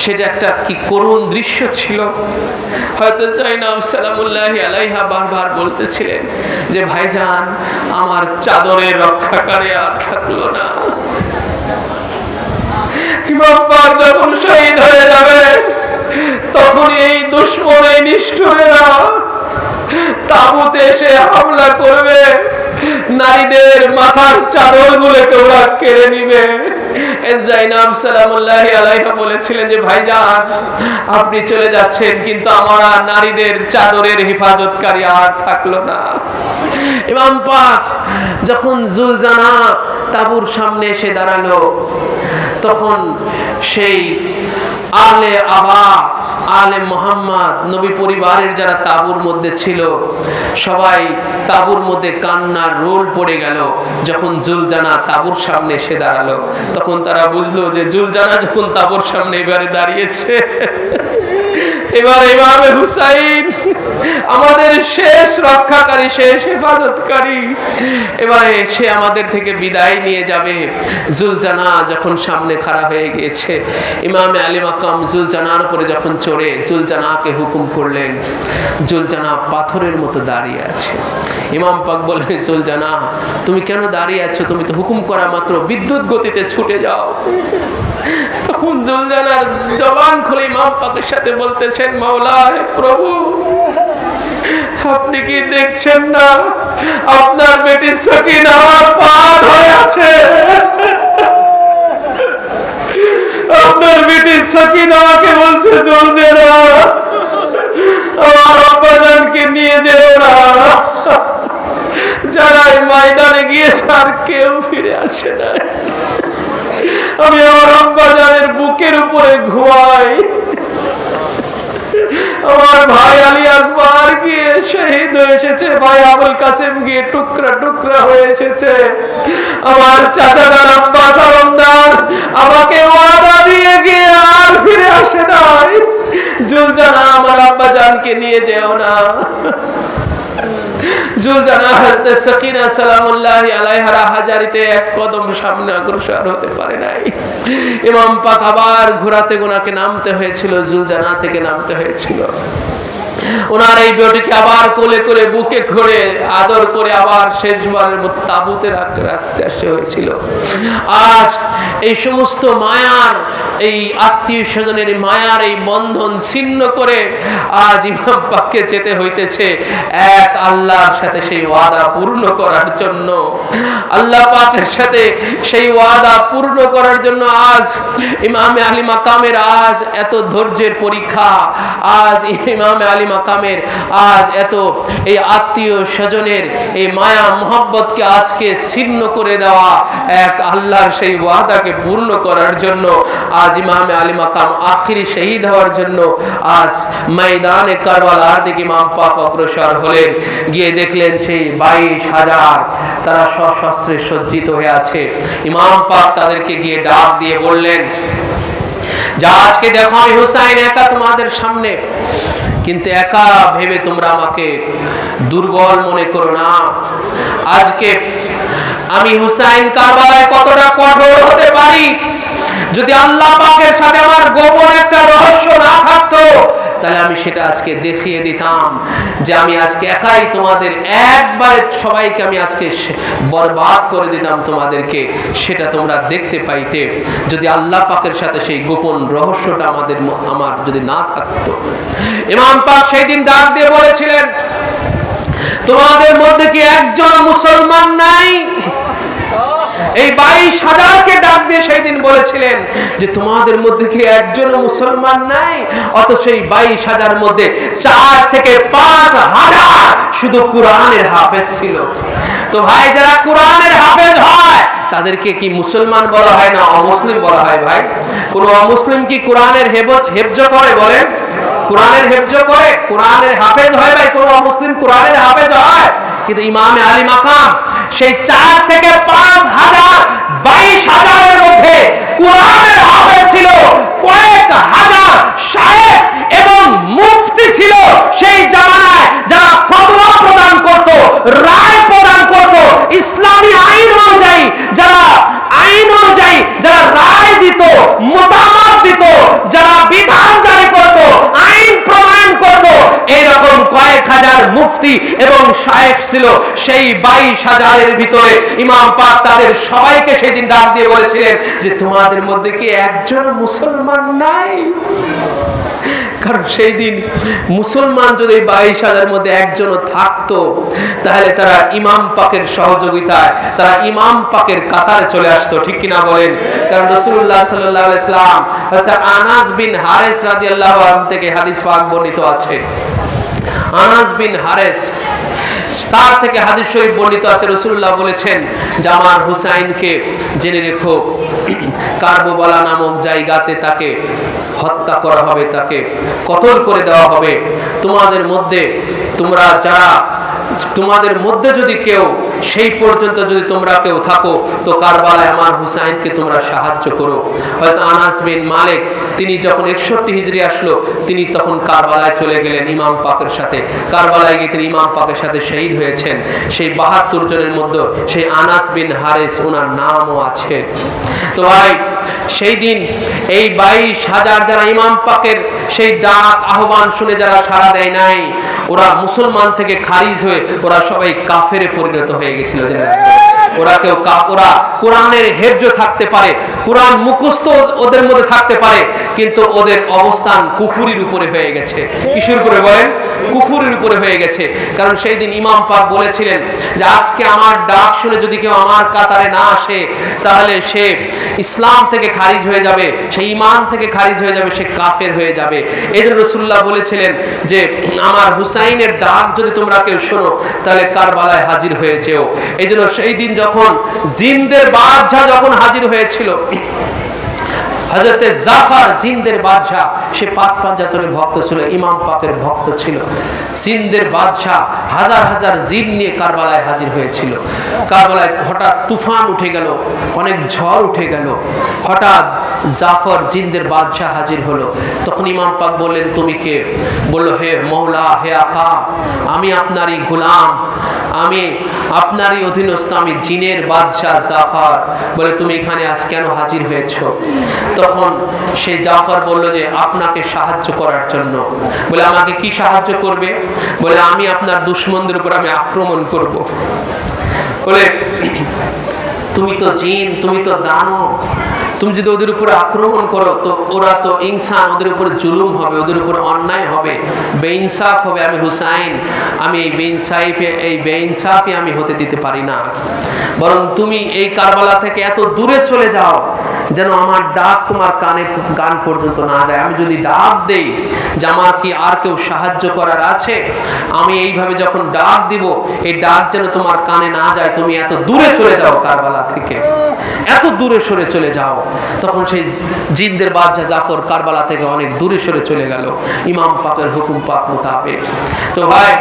সেটা একটা কি করুণ দৃশ্য ছিল। হযরত জাইনাব সালামুল্লাহি আলাইহা বারবার বলতেছিলেন যে ভাইজান, আমার চাদরের রক্ষাকারী আর থাকলো না। ইমাম পাক যখন শহীদ হয়ে যাবে, তখন এই দুশমন, এই নিষ্ঠুরেরা তাবুতে এসে হামলা করবে, নারীদের মাথার চাদরগুলোকে ওরা কেড়ে নিবে। জাইনাব সালামুল্লাহি আলাইহা বলেছিলেন যে ভাইজান, আপনি চলে যাচ্ছেন, কিন্তু আমার নারীদের চাদরের হেফাজতকারী আর থাকলো না। ইমাম পাক যখন জুলজানা তাবুর সামনে এসে দাঁড়ালো, তখন সেই আলে আবা, আলে মোহাম্মদ, নবী পরিবারের যারা তাবুর মধ্যে ছিল, সবাই তাবুর মধ্যে কান্নার রোল পড়ে গেল। যখন জুলজানা তাবুর সামনে এসে দাঁড়ালো, তখন তারা বুঝলো যে জুলজানা যখন তাবুর সামনে এবারে দাঁড়িয়েছে, এবার ইমামে হুসাইন আমাদের শেষ রক্ষাকারী, শেষ হেফাজতকারী, এবারে সে আমাদের থেকে বিদায় নিয়ে যাবে। জুলজানা যখন সামনে খাড়া হয়ে গিয়েছে, ইমামে আলী মাকাম জুলজানার উপরে যখন চড়ে জুলজানাকে হুকুম করলেন, জুলজানা পাথরের মতো দাঁড়িয়ে আছে। ইমাম পাক বলে, জুলজানা তুমি কেন দাঁড়িয়ে আছো? তুমি তো হুকুম করা মাত্র বিদ্যুৎ গতিতে ছুটে যাও। তখন জুলজানার জবান খুলে ইমাম পাকের সাথে বলতেছেন, মাওলা, হে প্রভু, আপনি কি দেখছেন না আপনার বেটি সকিনা পাক হয়ে আছে? আপনার বেটি সকিনা আমাকে বলছে, চলছে না, আমার আব্বাজানকে নিয়ে যেও না, যারা এই ময়দানে গিয়েছে আর কেউ ফিরে আসে না। আমি আমার আব্বাজানের বুকের উপরে ঘুমাই। আমার ভাই আলী আকবর গিয়ে শহীদ হয়ে এসেছে, ভাই আবুল কাসেম গিয়ে টুকরা টুকরা হয়ে এসেছে। আমার চাচাদার আব্বাস আলমদার আমাকে ওয়াদা দিয়ে গিয়ে আর ফিরে আসে নাই। জুলজানা আমার আব্বাজানকে নিয়ে যেও না। জুলজানা হযরত সাকিনা সালামুল্লাহি আলাইহা হাজারিতে এক কদম সামনে অগ্রসর হতে পারে নাই। ইমাম পাক আবার ঘোরাতে গোনাকে নামতে হয়েছিল, জুলজানা থেকে নামতে হয়েছিল। ওনার এই বেটিকে আবার কোলে করে বুকে করে আদর করে আবার শেষবারের মতো তাবুতে রাখতে আসতে হয়েছিল। আজ এই সমস্ত মায়ার, এই আত্মীয় স্বজনের মায়ার এই বন্ধন ছিন্ন করে আজ ইমাম পাককে যেতে হইতেছে এক আল্লাহর সাথে সেই ওয়াদা পূর্ণ করার জন্য। আল্লাহ পাকের সাথে সেই ওয়াদা পূর্ণ করার জন্য আজ ইমামে আলী মাকামের আজ এত ধৈর্যের পরীক্ষা, আজ ইমামে আলী মাকামের আজ এত এই আত্মীয় স্বজনের এই মায়া মোহাব্বতকে আজকে ছিন্ন করে দেওয়া এক আল্লাহর সেই ওয়াদাকে পূর্ণ করার জন্য আজ ইমামে আলী মাকাম আখিরি শহীদ হওয়ার জন্য আজ ময়দানে কারবালার দিকে ইমাম পাক অগ্রসর হলেন। গিয়ে দেখলেন সেই 22,000 তারা সশস্ত্রে সজ্জিত হয়ে আছে। ইমাম পাক তাদেরকে গিয়ে ডাক দিয়ে বললেন, যা আজকে দেখো আমি হুসাইন একা তোমাদের সামনে, কিন্তু একা ভেবে তোমরা আমাকে দুর্বল মনে করো না। আজকে আমি হুসাইন কারবালায় কতটা কঠোর হতে পারি, যদি আল্লাহ পাকের সাথে আমার গোপন একটা রহস্য না থাকতো তাহলে আমি সেটা আজকে দেখিয়ে দিতাম যে আমি আজকে একাই তোমাদের একবারে সবাইকে আমি আজকে বরবাদ করে দিতাম তোমাদেরকে, সেটা তোমরা দেখতে পাইতে যদি আল্লাহ পাকের সাথে সেই গোপন রহস্যটা আমার যদি না থাকতো। ইমাম পাক সেই দিন ডাক দিয়ে বলেছিলেন, তোমাদের মধ্যে কি একজন মুসলমান নাই? এই 22,000কে ডাক দিয়ে সেই দিন বলেছিলেন যে তোমাদের মধ্যে কি একজন মুসলমান নাই? অথচ সেই 22,000 মধ্যে 4 থেকে 5,000 শুধু কোরআনের হাফেজ ছিল। তো ভাই, যারা কোরআনের হাফেজ হয় তাদেরকে কি মুসলমান বলা হয় না অমুসলিম বলা হয়? ভাই, কোন অমুসলিম কি কোরআনের হেফজ করে? বলেন, কোরআনের হেফজ করে, কোরআনের হাফেজ হয়? ভাই, কোন অমুসলিম কোরআনের হাফেজ হয়? কিন্তু ইমামে আলী মাকাম সেই 4 থেকে 5,000 22,000 এর মধ্যে কোরআনের হাফেজ ছিল কয়েক হাজার শায়েখ এবং মুফতি ছিল সেই জামানায়, যারা ফতোয়া প্রদান করত, রায় প্রদান করত, ইসলামী আইন অনুযায়ী যারা রায় দিত, মতামত দিত, যারা বিধান জারি করত, আইন প্রণয়ন করত, এইরকম কয়েক হাজার মুফতি এবং শায়েখ ছিল সেই 22,000 এর ভিতরে। ইমাম পাক তাদের সবাইকে সেদিন ডাক দিয়ে বলেছিলেন যে তোমাদের মধ্যে কি একজন মুসলমান নাই? কারণ সেই দিন মুসলমান যদি 22,000 মধ্যে একজনও থাকতো তাহলে তারা ইমাম পাকের সহযোগিতায় তারা ইমাম পাকের কাতারে চলে আসতো, ঠিক কিনা বলেন? কারণ রাসূলুল্লাহ সাল্লাল্লাহু আলাইহি সাল্লাম হযরত আনাস বিন হারিস রাদিয়াল্লাহু আনহু থেকে হাদিস পাক বর্ণিত আছে। আনাস বিন হারিস তার থেকে হাদিস শরীফ বর্ণিত আছে, রাসূলুল্লাহ বলেছেন যে আমার হুসাইনকে জেনে রেখো, কারবালা নামক জায়গাতে তাকে হত্যা করা হবে, তাকে কতল করে দেওয়া হবে। তোমাদের মধ্যে যদি কেউ সেই পর্যন্ত যদি তোমরা কেউ থাকো তো কারবালায় আমার হুসাইনকে তোমরা সাহায্য করো। হয়তো আনাস বিন মালিক তিনি যখন 61 হিজরি আসলো তিনি তখন কারবালায় চলে গেলেন ইমাম পাকের সাথে। কারবালায় গিয়ে তিনি ইমাম পাকের সাথে শহীদ হয়েছেন। সেই 72 জনের মধ্যে সেই আনাস বিন হারিস ওনার নামও আছে। তো ভাই, সেই দিন এই 22,000 যারা ইমাম পাকের সেই ডাক আহ্বান শুনে যারা সাড়া দেয় নাই, ওরা মুসলমান থেকে খারিজ হয়ে ওরা সবাই কাফেরে পরিণত হয়ে গেছিল। ওরা কোরআনের হেফজ থাকতে পারে, কোরআন মুখস্থ ওদের মধ্যে থাকতে পারে, কিন্তু ওদের অবস্থান কুফরির উপরে হয়ে গেছে। কিসের উপরে বলেন? কুফরির উপরে হয়ে গেছে। কারণ সেই দিন ইমাম পাক বলেছিলেন যে আজকে আমার ডাক শুনে যদি কেউ আমার কাতারে না আসে তাহলে সে ইসলাম থেকে খারিজ হয়ে যাবে, সে ঈমান থেকে খারিজ হয়ে যাবে, সে কাফের হয়ে যাবে। এই জন্য রাসূলুল্লাহ বলেছিলেন যে আমার হুসাইনের ডাক যদি তোমরা কেউ শোনো তাহলে কারবালায় হাজির হয়ে যেও। এই জন্য সেই দিন যখন জিনদের বাদশা যখন হাজির হয়েছিল, হযরতে জাফর জিনদের বাদশা, সে পাক পাঞ্জাতনের ভক্ত ছিল, ইমাম পাকের ভক্ত ছিল। জিনদের বাদশা হাজার হাজার জিন নিয়ে কারবালায় হাজির হয়েছিল। কারবালায় হঠাৎ তুফান উঠে গেল, অনেক ঝড় উঠে গেল। হঠাৎ জাফর জিনদের বাদশা হাজির হলো। তখন ইমাম পাক বললেন, তুমি কে? বলল, হে মওলা, হে আকা, আমি আপনারই গোলাম, আমি আপনারই অধীনস্থ, আমি জিনের বাদশা জাফর। বলে, তুমি এখানে আজ কেন হাজির হয়েছো? তখন সে জাফর বলল যে আপনাকে সাহায্য করার জন্য। বলে, আমাকে কি সাহায্য করবে? বলে, আমি আপনার দুশমনদের উপর আমি আক্রমণ করব। বলে, তুমি তো জিন, তুমি তো দানব, তুমি যদি ওদের উপরে আক্রমণ করো তো ওরা তো ইনসান, ওদের উপরে জুলুম হবে, ওদের উপরে অন্যায় হবে, বেইনসাফ হবে। আমি হুসাইন, আমি এই বেইনসাফি আমি হতে দিতে পারি না। বরং তুমি এই কারবালা থেকে এত দূরে চলে যাও যেন আমার ডাক তোমার কান পর্যন্ত না যায়। আমি যদি ডাক দেই যে আমার কি আর কেউ সাহায্য করার আছে, আমি এইভাবে যখন ডাক দিব, এই ডাক যেন তোমার কানে না যায়, তুমি এত দূরে চলে যাও, কারবালা থেকে এত দূরে সরে চলে যাও। তখন সেই জিনদের বাদশা জাফর কারবালা থেকে অনেক দূরে সরে চলে গেল ইমাম পাকের হুকুম পাক মোতাবেক। তো ভাই,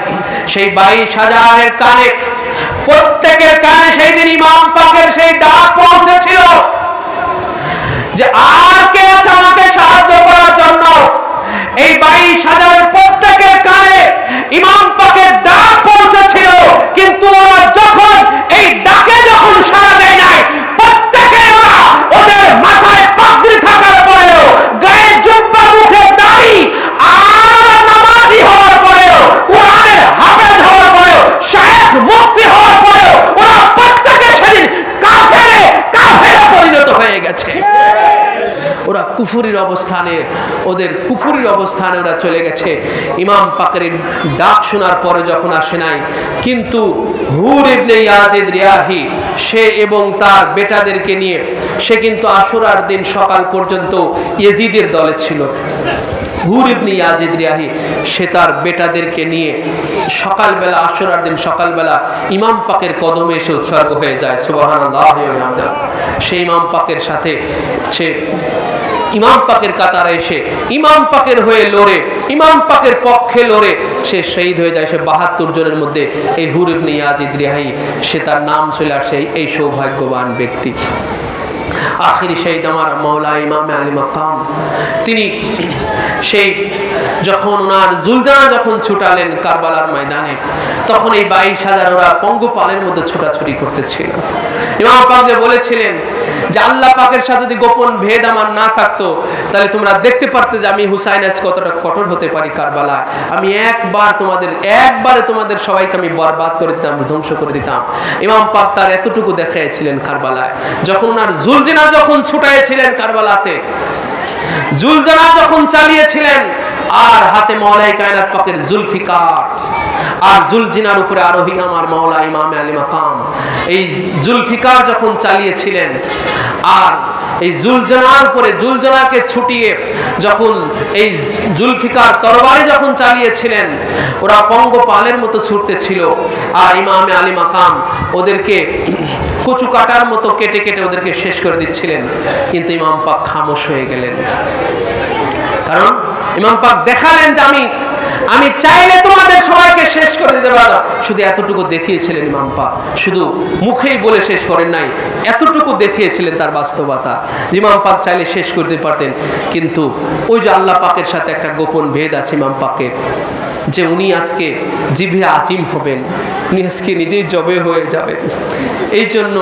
সেই 22,000-এর কানে, প্রত্যেকের কানে সেই দিন ইমাম পাকের সেই ডাক পৌঁছেছিল যে আর কে আছে আমাকে সাহায্য করার জন্য। এই 22,000-এর প্রত্যেকের কানে ইমাম পাকের ডাক পৌঁছেছিল, কিন্তু ওরা যখন এই ডাকে যখন সাড়া দেয় নাই, প্রত্যেকে ওদের মাথায় পাগড়ি থাকার পরেও, গায়ে জুব্বা, মুখে দাড়ি, আর নামাজি হওয়ার পরেও, কোরআনের হাফেজ হওয়ার পরেও, শায়েখ মুফতি হওয়ার পরেও ওরা প্রত্যেকে সেদিন কাফেরে পরিণত হয়ে গেছে। ওরা কুফরির অবস্থানে, ওদের কুফরির অবস্থানে ওরা চলে গেছে। ইমাম পাকের ডাক শোনার পরে যখন আসে নাই, কিন্তু হুর ইবনে ইয়াজিদ রিয়াহি, সে এবং তার বেটাদেরকে নিয়ে সে কিন্তু আশুরার দিন সকাল পর্যন্ত ইয়েজিদের দলে ছিল। হুর ইবনে ইয়াজিদ রিয়াহি, সে তার বেটাদেরকে নিয়ে সকালবেলা, আশুরার দিন সকালবেলা ইমাম পাকের কদমে এসে উৎসর্গ হয়ে যায়। সুবহানাল্লাহ। সেই ইমাম পাকের সাথে, সে ইমাম পাকের কাতারে এসে ইমাম পাকের হয়ে লড়ে, ইমাম পাকের পক্ষে লড়ে সে শহীদ হয়ে যায়। সে 72 জনের মধ্যে এই হুর ইবনে ইয়াজিদ রিয়াহি, সে তার নাম চলে আসে এই সৌভাগ্যবান ব্যক্তি। আখিরি শহীদ আমার মাওলা ইমামে আলী মাকাম, তিনি সেই যখন ওনার জুলজানা যখন ছুটালেন কারবালার ময়দানে, তখন এই 22,000 ওরা পঙ্গপালের মধ্যে ছোটাছুটি করতেছিল। ইমাম পাক যে বলেছিলেন যে আল্লাহ পাকের সাথে যদি গোপন ভেদ আমার না থাকতো তাহলে তোমরা দেখতে পারতে যে আমি হুসাইন আজ কতটা কঠোর হতে পারি কারবালায়। আমি একবারে তোমাদের সবাইকে আমি বরবাদ করে দিতাম, ধ্বংস করে দিতাম। ইমাম পাক তার এতটুকু দেখিয়েছিলেন কারবালায়, যখন ওনার জুলজানা যখন ছুটাইছিলেন কারবালাতে, জুলজানা যখন চালিয়েছিলেন, আর হাতে মাওলাই কায়নাত পাকের জুলফিকার, আর জুলজিনার উপরে আরোহী আমার মাওলা ইমামে আলী মাকাম। এই জুলফিকার যখন চালিয়েছিলেন, আর এই জুলজানার উপরে, জুলজানাকে ছুটিয়ে যখন এই জুলফিকার তরবারি যখন চালিয়েছিলেন, ওরা পঙ্গপালের মতো ছুটতেছিল, আর ইমামে আলী মাকাম ওদেরকে কচু কাটার মতো কেটে কেটে ওদেরকে শেষ করে দিচ্ছিলেন। কিন্তু ইমাম পাক খামোশ হয়ে গেলেন, কারণ ইমাম পাক দেখালেন যে আমি চাইলে তোমাদের সবাইকে শেষ করে দিতে পারবো। শুধু এতটুকু দেখিয়েছিলেন ইমাম পাক, শুধু মুখেই বলে শেষ করেন নাই, এতটুকু দেখিয়েছিলেন তার বাস্তবতা। ইমাম পাক চাইলে শেষ করতে পারতেন, কিন্তু ওই যে আল্লাহ পাকের সাথে একটা গোপন ভেদ আছে ইমাম পাকের, যে উনি আজকে জিভে আজিম হবেন, উনি আজকে নিজেই জবে হয়ে যাবেন। এই জন্য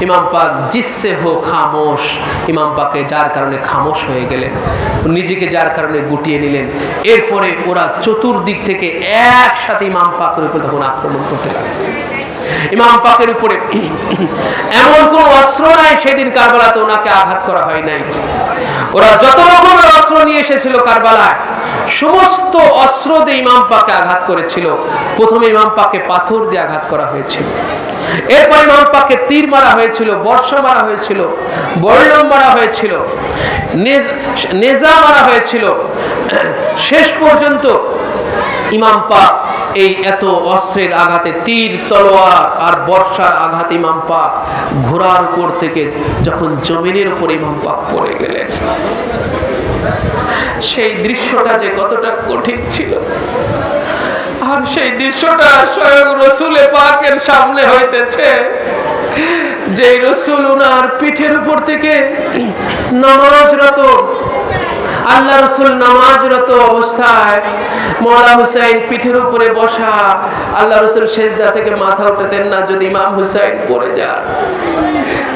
ইমাম পাক জিসসে হো খামোশ, ইমাম পাকে যার কারণে খামোশ হয়ে গেলেন, নিজেকে যার কারণে গুটিয়ে নিলেন। এরপরে ওরা চতুর্দিক থেকে একসাথে ইমাম পাকের উপর তখন আক্রমণ করতে লাগলেন। ইমাম পাকের উপরে এমন কোন অস্ত্র নাই সেদিন কারবালাতে ওনাকে আঘাত করা হয় নাই। ওরা যত রকমের অস্ত্র নিয়ে এসেছিল কারবালায়, সমস্ত অস্ত্র দিয়ে ইমাম পাককে আঘাত করেছিল। প্রথমে ইমাম পাককে পাথর দিয়ে আঘাত করা হয়েছিল, এরপর ইমাম পাককে তীর মারা হয়েছিল, বর্ষা মারা হয়েছিল, বল্লম মারা হয়েছিল, নেজা মারা হয়েছিল। শেষ পর্যন্ত ইমাম পাক এই এত অস্ত্রের আঘাতে, তীর, তলোয়ার আর বর্ষার আঘাতে ইমাম পাক ঘোড়ার উপর থেকে যখন জমিনের উপর ইমাম পাক পড়ে গেলেন, সেই দৃশ্যটা যে কতটা কঠিন ছিল। আর সেই দৃশ্যটা স্বয়ং রসুলে পাকের সামনে হইতেছে, যে রসুল উনার পিঠের উপর থেকে নামাজরত, আল্লাহ রসুল নামাজরত অবস্থায় মওলা হুসাইন পিঠের উপরে বসা, আল্লাহ রসুল সেজদা থেকে মাথা উঠাতেন না যদি ইমাম হুসাইন পড়ে যান।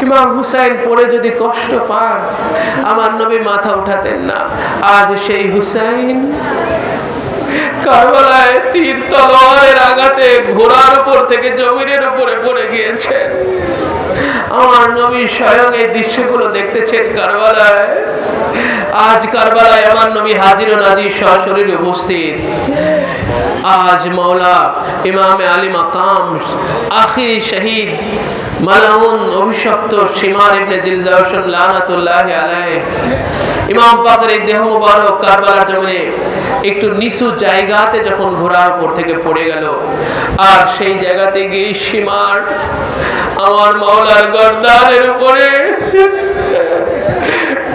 ইমাম হুসাইন পড়ে যদি কষ্ট পান, আমার নবী মাথা উঠাতেন না। আজ সেই হুসাইন কারবালায় তীর তলোয়ারের আঘাতে ঘোড়ার উপর থেকে জমিনের উপরে পড়ে গিয়েছেন। আমার নবী স্বয়ং এই দৃশ্যগুলো দেখতেছেন কারবালায়। আজ কারবালায় আমার নবী হাজির ও নাজির সশরীরে উপস্থিত। আজ মওলা ইমামে আলী মাকাম আখিরি শহীদ মালাউন অভিশপ্ত শিমার ইবনে জিলজাওশন লানাতুল্লাহি আলাইহি, ইমাম পাকের এই দেহ মুবারক কারবালার জমিনে একটু নিচু জায়গাতে যখন ঘোড়ার উপর থেকে পড়ে গেল, আর সেই জায়গাতে গিয়ে শিমার আমার মাওলার গর্দানের উপরে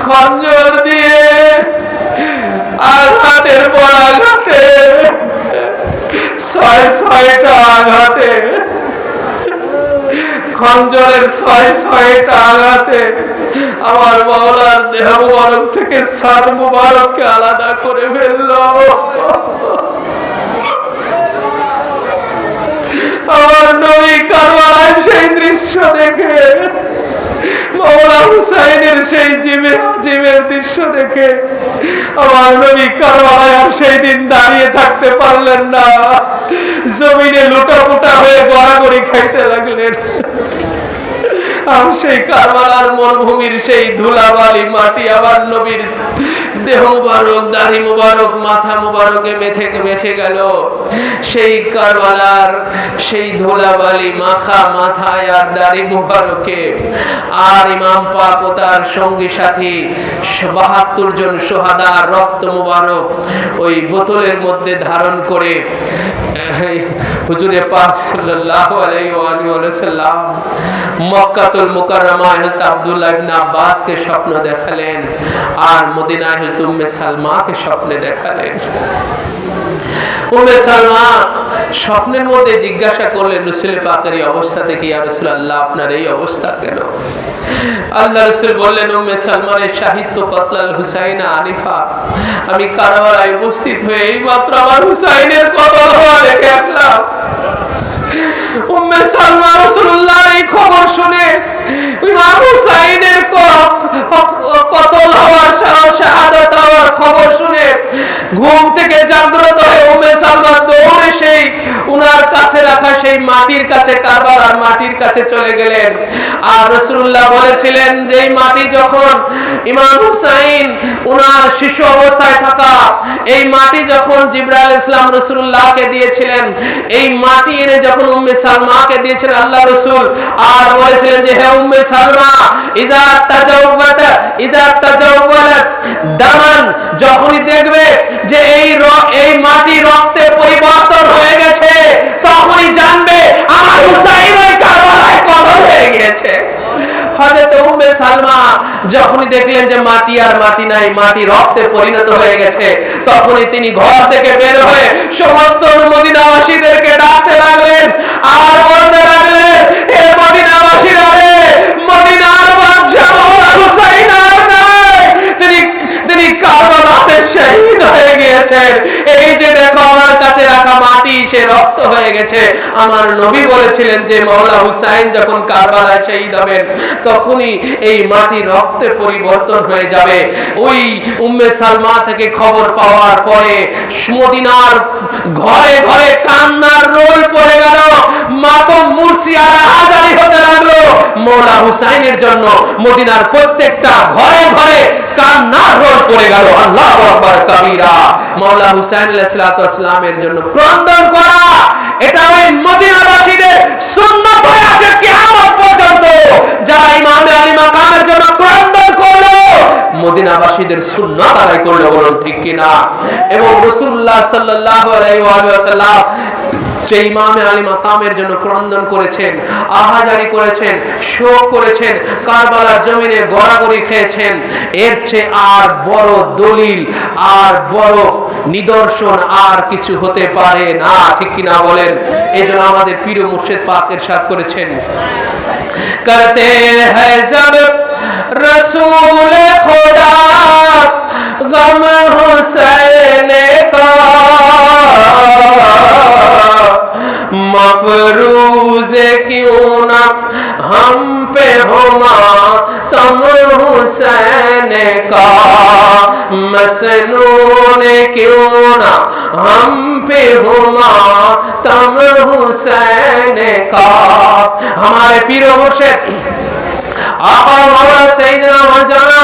খঞ্জর দিয়ে আঘাতের পর আঘাতে, ছয়টা আঘাতে, খঞ্জরের ছয়টা আঘাতে আমার মাওলার দেহ মুবারক থেকে সার মুবারককে আলাদা করে ফেলল। আমার নবী কারবালায় সেই দৃশ্য দেখে, মওলা হুসাইনের সেই জীবের দৃশ্য দেখে আমার নবী কারবালায় আর সেই দিন দাঁড়িয়ে থাকতে পারলেন না, জমিনে লুটাপুটা হয়ে গড়াগড়ি খাইতে লাগলেন। আর সেই কারবালার মরুভূমির সেই ধুলাবালি মাটি আমার নবীর দেহ মুবারক, দাড়ি মুবারক, মাথা মুবারকে মেখে গেল। সেই কারবালার সেই ধুলাবালি মাখা মাথায় আর দাড়ি মুবারকে আর ইমাম পাক ও তার সঙ্গী সাথী ৭২ জন শহাদার রক্ত মুবারক ওই বোতলের মধ্যে ধারণ করে হুজুরে পাক সাল্লাল্লাহু আলাইহি ওয়া সাল্লাম মক্কাতুল মুকাররমায় হযরত আব্দুল্লাহ ইবনে আব্বাসকে স্বপ্ন দেখালেন, আর মদিনায় হযরত উম্মে সালমাকে স্বপ্নে দেখালেন। উম্মে সালমা স্বপ্নের মধ্যে জিজ্ঞাসা করলেন রাসূল পাকের এই অবস্থা দেখে, ইয়া রাসূলুল্লাহ আপনার এই অবস্থা কেন? আল্লাহ রাসূল বললেন, উম্মে সালমার শাহিদ তো কতলাল হুসাইন আনিফা, আমি কারবালায় উপস্থিত হয়ে এইমাত্র আমার হুসাইনের কতল হওয়া দেখে আসলাম। উম্মে সালমা রাসূলুল্লাহর এই খবর শুনে ইমাম হুসাইনের কতল হওয়ার, শাহাদাত হওয়ার খবর শুনে ঘুম থেকে জাগ্রত হয়ে উম্মে সালমা দৌড়ে সেই উনার কাছে রাখা সেই মাটির কাছে, কারবালার মাটির কাছে চলে গেলেন। আর রাসূলুল্লাহ বলেছিলেন যে এই মাটি যখন ইমাম হুসাইন উনার শিশু অবস্থায় থাকা, এই মাটি যখন জিবরাইল আলাইহিস সালাম রাসূলুল্লাহকে দিয়েছিলেন, এই মাটি এনে যখন উম্মে সালমাকে দিয়েছেন আল্লাহ রাসূল, আর বলেছিলেন যে হে উম্মে সালমা, ইজা তাজাওয়ালাত দামান, যখনই দেখবে যে এই মাটি রক্তে পরিবর্তন হয়ে গেছে, তখনই জানবে আমার হুসাইন ওই কারবালায় কবর হয়ে গেছে। হযরত উম্মে সালমা যখনই দেখলেন যে মাটি আর মাটি নাই, মাটি রক্তে পরিণত হয়ে গেছে, তখনই তিনি ঘর থেকে বের হয়ে সমস্ত মদিনাবাসীদেরকে ডাকতে লাগলেন আর বলতে লাগলেন, হে মদিনাবাসীরা, রে মদিনার বাদশা মওলা হুসাইন আর নাই, তিনি কারবালাতে শহীদ হয়ে গিয়েছেন। এই যে দেখো আমার কাছে রাখা মাটি সে রক্ত হয়ে গেছে। আমার নবী বলেছিলেন যে মওলা হুসাইন যখন কারবালায় শহীদ হবেন তখনই এই মাটি রক্তে পরিবর্তন হয়ে যাবে। ওই উম্মে সালমা থেকে খবর পাওয়ার পরে মদিনার ঘরে ঘরে কান্নার রোল পড়ে গেল, মাতম মুর্শি হুসাইনের জন্য মদিনার প্রত্যেকটা ঘরে ঘরে কান্নার রোল পড়ে গেল। আল্লাহু আকবার কাবীরা। মাওলা হুসাইন আলাইহিস সালাতু ওয়াস সালামের জন্য ক্রন্দন করা, এটা ওই মদিনাবাসীদের সুন্নাত হয়ে আছে কিয়ামত পর্যন্ত। যারা ইমাম আলী মাকামের জন্য ক্রন্দন করলো, মদিনাবাসীদের সুন্নাত আদায় করলো, বলুন ঠিক কিনা? এবং রাসূলুল্লাহ সাল্লাল্লাহু আলাইহি ওয়া সাল্লাম যে ইমামে আলী মাকামের জন্য ক্রন্দন করেছেন, আহাজারি করেছেন, শোক করেছেন, কারবালার জমিনে গড়াগড়ি খেয়েছেন, এর চেয়ে আর বড় দলিল আর বড় নিদর্শন আর কিছু হতে পারে না, ঠিক কিনা বলেন? এই জন্য আমাদের পীর মুর্শিদ পাক ইরশাদ করেছেন, করতে হ্যায় জব রসূল খুদা গম হুসैन का मफरूज क्यों ना हम पे हो मातम हुसैन का, मसनून क्यों ना हम पे हो मातम हुसैन का। हमारे पीर मुर्शिद आका मौला सैयदना मौलाना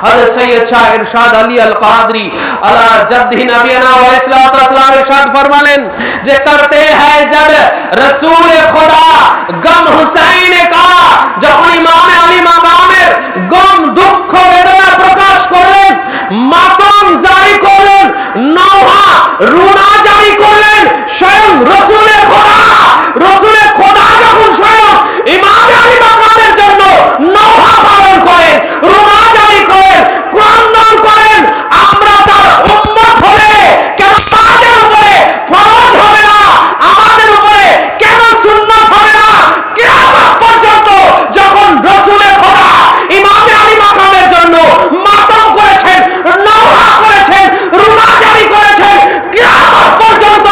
हज़रत सैयद शाह इरशाद अली अल कादरी अला जद्दी नबीना व इस्लात अस्सलाम इरशाद फरमालेन जे करते हैं जब रसूल खुदा गम हुसैन का, যখন ইমাম আলী মাকামের গম দুঃখ বেদনা প্রকাশ করলেন, মাতম জারি করলেন, নওহা রুনা জারি করলেন, স্বয়ং রসুল খোদা যখন স্বয়ং ইমাম আলী মাকামের জন্য নওহা পালন করেন, রুনা জারি করেন, ক্রন্দন করেন, আমরা তার উম্মত হলে কেন আমাদের উপরে ফরজ হবে না? আমাদের উপরে কেন সুন্নাত হবে না? কিয়ামত পর্যন্ত যখন রাসূল খোদা ইমাম আলী মাকামের জন্য মাতম করেছেন, নওহা করেছেন, রুনা জারি করেছেন, কিয়ামত পর্যন্ত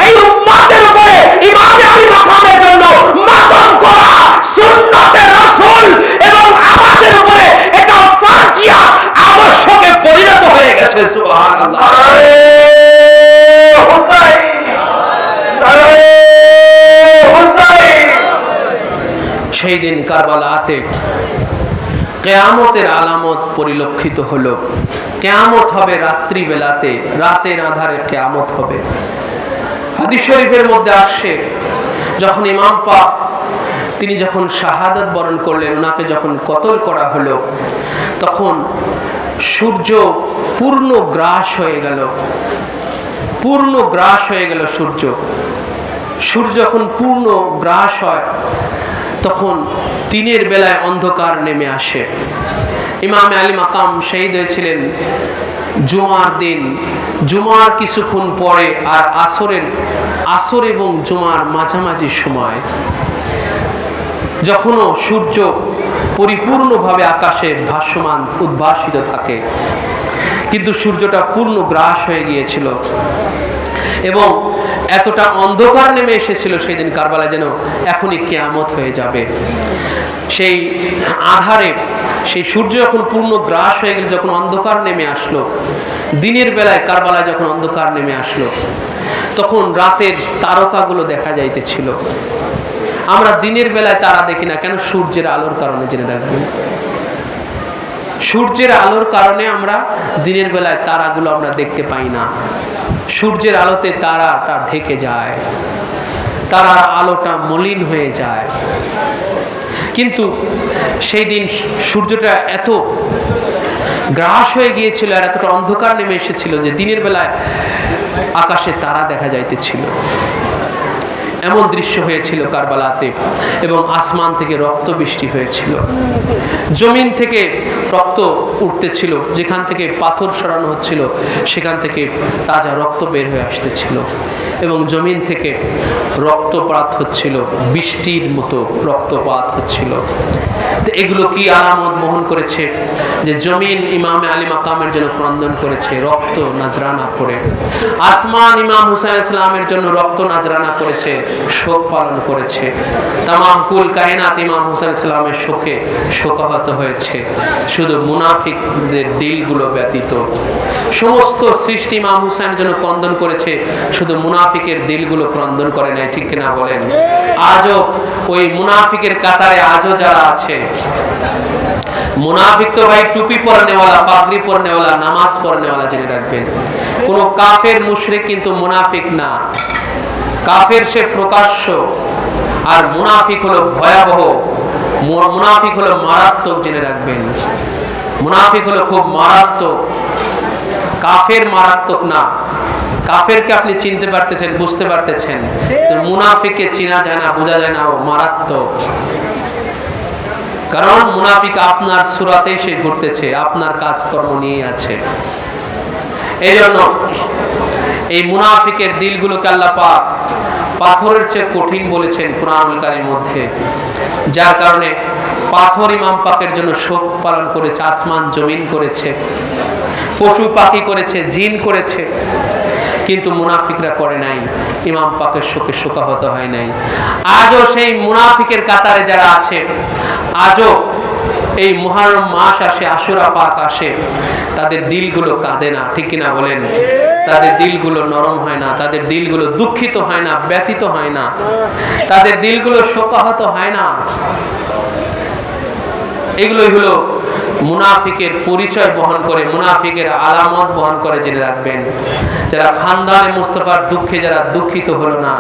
এই উম্মতের উপরে ইমাম আলী মাকামের জন্য মাতম করা সুন্নতে রাসূল এবং আমাদের উপরে এটা ফারজিয়া আবশ্যকে পরিণত হয়ে গেছে। সুবহানাল্লাহ। সেই দিন কারবালাতে কিয়ামতের আলামত পরিলক্ষিত হলো। কিয়ামত হবে রাত্রি বেলাতে, রাতের আধারে কিয়ামত হবে। হাদিস শরীফের মধ্যে আসে, যখন ইমাম পাক তিনি যখন শাহাদাত বরণ করলেন, ওনাকে যখন কতল করা হলো, তখন সূর্য পূর্ণ গ্রাস হয়ে গেল, পূর্ণ গ্রাস হয়ে গেল সূর্য। সূর্য যখন পূর্ণ গ্রাস হয়, তখন দিনের বেলায় অন্ধকার নেমে আসে। ইমাম আলী মাকাম শহীদ হয়েছিলেন জুমার দিন, জুমার কিছুক্ষণ পরে, আর আসর এবং জুমার মাঝামাঝি সময়, যখনও সূর্য পরিপূর্ণভাবে আকাশে ভাসমান উদ্ভাসিত থাকে, কিন্তু সূর্যটা পূর্ণ গ্রাস হয়ে গিয়েছিল এবং এতটা অন্ধকার নেমে এসেছিল সেই দিন কারবালায়, যেন এখনই কিয়ামত হয়ে যাবে। সেই আধারে সেই সূর্য যখন পূর্ণ গ্রাস হয়ে গেল, যখন অন্ধকার নেমে আসলো, দিনের বেলায় কারবালায় যখন অন্ধকার নেমে আসলো, তখন রাতের তারকাগুলো দেখা যাইতেছিল। আমরা দিনের বেলায় তারা দেখি না কেন? সূর্যের আলোর কারণে। জেনে রাখবেন, সূর্যের আলোর কারণে আমরা দিনের বেলায় তারাগুলো আমরা দেখতে পাই না। সূর্যের আলোতে তারাটা ঢেকে যায়, তারার আলোটা মলিন হয়ে যায়। কিন্তু সেই দিন সূর্যটা এত গ্রাস হয়ে গিয়েছিল আর এতটা অন্ধকার নেমে এসেছিল যে দিনের বেলায় আকাশে তারা দেখা যাইতেছিল। এমন দৃশ্য হয়েছিল কারবালাতে, এবং আসমান থেকে রক্ত বৃষ্টি হয়েছিল, জমিন থেকে রক্ত উঠতেছিল, যেখান থেকে পাথর সরানো হচ্ছিল সেখান থেকে তাজা রক্ত বের হয়ে আসতেছিল, এবং জমিন থেকে রক্তপাত হচ্ছিল, বৃষ্টির মতো রক্তপাত হচ্ছিল। তো এগুলো কি আলামত বহন করেছে? যে জমিন ইমামে আলী মাকামের জন্য ক্রন্দন করেছে রক্ত নাজরানা করে, আসমান ইমাম হুসাইন ইসলামের জন্য রক্ত নাজরানা করেছে, শোক পালন করেছে। তামাম কুল কায়নাত ইমাম হুসাইন সালামের শোকে শোকাহত হয়েছে, শুধু মুনাফিকদের দিলগুলো ব্যতীত। সমস্ত সৃষ্টি ইমাম হুসাইনের জন্য ক্রন্দন করেছে, শুধু মুনাফিকের দিলগুলো ক্রন্দন করে নাই, ঠিক কিনা বলেন? আজও ওই মুনাফিকের কাতারে আজও যারা আছে, মুনাফিক তো ভাই টুপি পরনেওয়ালা, পাগড়ি পরনেওয়ালা, নামাজ পরনেওয়ালা, জেনে রাখবেন। কোন কাফের মুশরিক কিন্তু মুনাফিক না। কাফের সে প্রকাশ্য, আর মুনাফিক হলো ভয়াবহ, মুনাফিক হলো মারাত্মক, জেনে রাখবেন। মুনাফিক হলো খুব মারাত্মক, কাফের মারাত্মক না। কাফেরকে আপনি চিনতে পারতেছেন, বুঝতে পারতেছেন, মুনাফিককে চিনা যায় না, বোঝা যায় না, ও মারাত্মক। কারণ মুনাফিক আপনার সূরাতেই সে ঘুরতেছে, আপনার কাজকর্ম নিয়ে আছে। এই জন্য এই মুনাফিকের দিলগুলোকে আল্লাহ পাক পাথরের চেয়ে কঠিন বলেছেন কুরআনুল কারীমের মধ্যে, যার কারণে পাথর ইমাম পাকের জন্য শোক পালন করেছে, আসমান জমিন করেছে, পশু পাখি করেছে, জিন করেছে, কিন্তু মুনাফিকরা করে নাই, ইমাম পাকের শোকে শোকাহত হয় নাই। আজও সেই মুনাফিকের কাতারে যারা আছে, আজও এই মুহররম মাস আসে, আশুরা পাক আসে, তাদের দিলগুলো কাঁদে না, ঠিক কিনা বলেন? তাদের দিলগুলো নরম হয় না, তাদের দিলগুলো দুঃখিত হয় না, ব্যথিত হয় না, তাদের দিলগুলো শোকাহত হয় না। এগুলোই হলো মুনাফিকের পরিচয় বহন করে, মুনাফিকের আলামত বহন করে, জেনে রাখবেন। যারা খানদানে মুস্তাফার দুঃখে যারা দুঃখিত হলো না,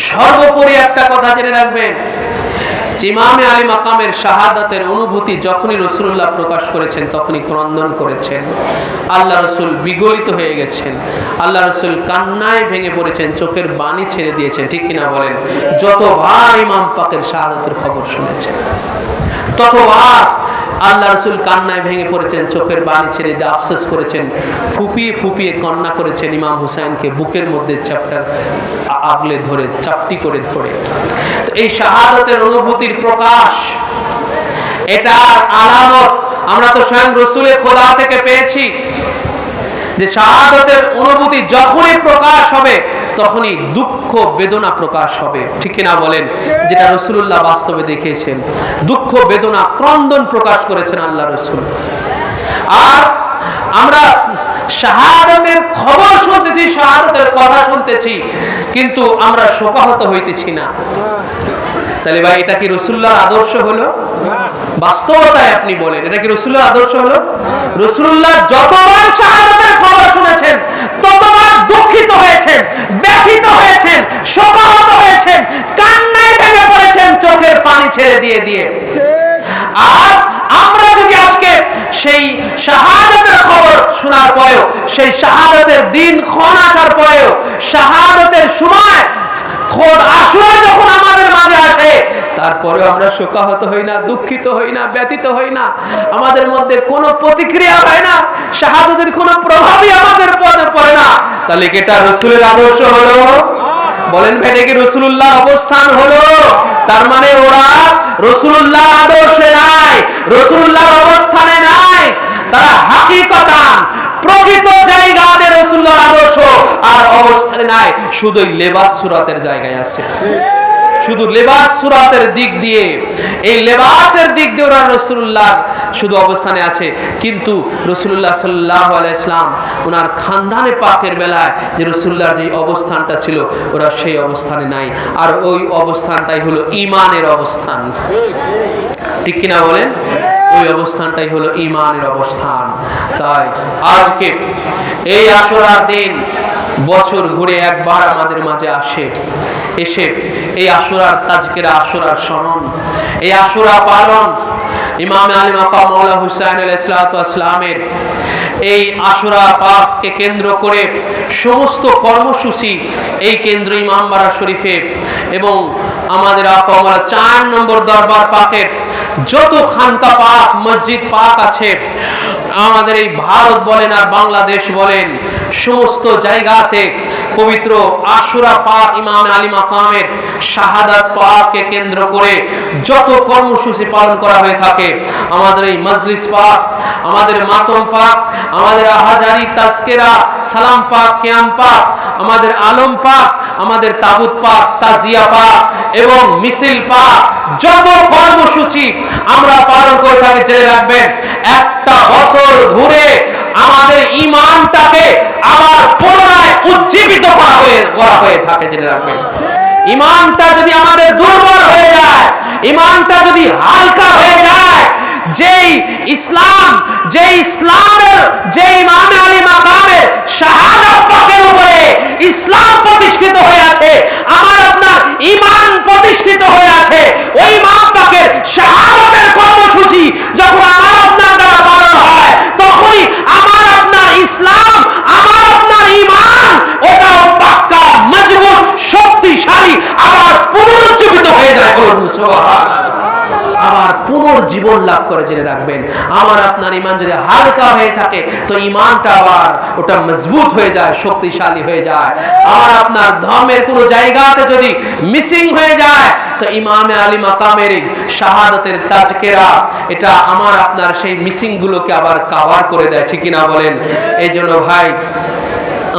সর্বোপরি একটা কথা জেনে রাখবেন, ইমামে আলী মাকামের শাহাদাতের অনুভূতি যখনই রাসূলুল্লাহ প্রকাশ করেছেন, তখনই ক্রন্দন করেছেন। আল্লাহ রাসূল বিগলিত হয়ে গেছেন, আল্লাহ রাসূল কান্নায় ভেঙে পড়েছেন, চোখের বাণী ছেড়ে দিয়েছেন, ঠিক কিনা বলেন? যতবার ইমাম পাকের শাহাদাতের খবর শুনেছেন, ততবার আল্লাহ রাসূল কান্নায় ভেঙে পড়েছেন, চোখের বাণী ছেড়ে দিয়ে আফসোস করেছেন, ফুপিয়ে ফুপিয়ে কান্না করেছেন, ইমাম হুসাইনকে বুকের মধ্যে চাপটা আগলে ধরে, চাপটি করে ধরে। তো এই শাহাদাতের অনুভূতির প্রকাশ, এটার আলামত আমরা তো স্বয়ং রাসূলের খোদা থেকে পেয়েছি, যে শাহাদাতের অনুভূতি যখনই প্রকাশ হবে, তখনই দুঃখ বেদনা প্রকাশ হবে, ঠিক কিনা বলেন? যেটা রাসূলুল্লাহ বাস্তবে দেখিয়েছেন, দুঃখ বেদনা ক্রন্দন প্রকাশ করেছেন আল্লাহ রাসূল। আর আমরা শাহাদাতের খবর শুনতেছি, শাহাদাতের কথা শুনতেছি, কিন্তু আমরা শোকাহত হইতেছি না। তাহলে ভাই এটা কি রাসূলুল্লাহর আদর্শ হলো? বাস্তবতায় আপনি বলেন, এটা কি রাসূলুল্লাহর আদর্শ হলো? রাসূলুল্লাহ যতবার শাহাদাতের খবর শুনেছেন, ততবার দুঃখিত হয়েছেন, ব্যথিত হয়েছেন, শোকাহত হয়েছেন, কান্নায় ভেঙে পড়েছেন, চোখের পানি ছেড়ে দিয়ে দিয়ে। আর আমরা যদি আজকে সেই শাহাদাতের খবর শোনার পরেও, সেই শাহাদাতের দিন ক্ষণ আসার পরেও, শাহাদাতের সময় খোদ আশুরা যখন আমাদের মাঝে আসে, তারপরেও আমরা শোকাহত হই না, দুঃখিত হই না, ব্যথিত হই না, আমাদের মধ্যে কোনো প্রতিক্রিয়া হয় না, শাহাদাতের কোনো প্রভাবই আমাদের পদে পড়ে না। তাহলে কি এটা রাসূলের আদর্শ হলো? বলেন ভাই, এটা কি রাসূলুল্লাহর অবস্থান হলো? তার মানে ওরা রাসূলুল্লাহর আদর্শে নাই, রাসূলুল্লাহর অবস্থানে নাই, তারা হাকিকতান প্রকৃত জায়গাতে রাসূলুল্লাহর আদর্শ আর অবস্থানে নাই, শুধু লেবাস সুরাতের জায়গায় আছে, শুধু লেবাস সুরাতের দিক দিয়ে, এই লেবাসের দিক দিয়ে ওরা রাসূলুল্লাহ শুধু অবস্থানে আছে, কিন্তু রাসূলুল্লাহ সাল্লাল্লাহু আলাইহি ওয়াসাল্লাম ওনার খানদানে পাকের বেলায় যে রাসূলুল্লাহর যে অবস্থানটা ছিল, ওরা সেই অবস্থানে নাই। আর ওই অবস্থানটাই হলো ঈমানের অবস্থান, ঠিক কিনা বলেন? ওই অবস্থানটাই হলো ঈমানের অবস্থান। তাই আজকে এই আশুরার দিন বছর ঘুরে একবার আমাদের মাঝে আসে, এসে এই আশুরার তাজকিরা, আশুরার স্মরণ, এই আশুরা পালন, ইমাম আলী মাকাম মাওলানা হুসাইন আলাইহিস সালাতু ওয়াস সালামের এই আশুরা পাককে কেন্দ্র করে সমস্ত কর্মসূচি এই কেন্দ্র ইমামবাড়া শরীফে এবং আমাদের আপামরা 4 নম্বর দরবার পাকের যত খানকা পাক মসজিদ পাক আছে আমাদের এই ভারত বলেন আর বাংলাদেশ বলেন, সমস্ত জায়গাতে পবিত্র আশুরা পাক ইমাম আলী মাকামের শাহাদাত পাককে কেন্দ্র করে যত কর্মসূচি পালন করা হয়ে থাকে, আমাদের এই মজলিস পাক, আমাদের মাতম পাক, আমাদের আহাজারি তাজকেরা সালাম পাক কিয়াম পাক, আমাদের আলম পাক, আমাদের তাবুত পাক তাজিয়া পাক এবং মিছিল পাক, যত কর্মসূচি আমরা পালন করে থাকি জেনে রাখবেন একটা বছর ঘুরে আমাদের ঈমানটাকে আবার পুনরায় উজ্জীবিত করা হয়ে থাকে জেনে রাখবেন। ঈমানটা যদি আমাদের দুর্বল হয়ে যায়, ঈমানটা যদি হালকা হয়ে যায়, যেই ইসলামের যে ইমাম আলী মাকামের শাহাদাত পাকের উপরে ইসলাম প্রতিষ্ঠিত হয়ে আছে, আমার আপনার ঈমান প্রতিষ্ঠিত হয়ে আছে, ওই ইমাম পাকের শাহাদাতের কর্মসূচি যখন আমার আপনার দ্বারা পালন হয়, তখনই আমার আপনার ইসলাম, আমার আপনার ঈমান ওটাও পাক্কা মজবুত শক্তিশালী আবার পুনরুজ্জীবিত হয়ে যায়। সুবহানাল্লাহ, আবার পুনর্জীবন লাভ করে জেনে রাখবেন। আমার আপনার ঈমান যদি হালকা হয়ে থাকে তো ঈমানটা আবার ওটা মজবুত হয়ে যায়, শক্তিশালী হয়ে যায়। আর আপনার ধর্মের কোনো জায়গাতে যদি মিসিং হয়ে যায় তো ইমামে আলী মাকামের শাহাদাতের তাজকেরা এটা আমার আপনার সেই মিসিং গুলোকে আবার কভার করে দেয়, ঠিক কিনা বলেন? এই জন্য ভাই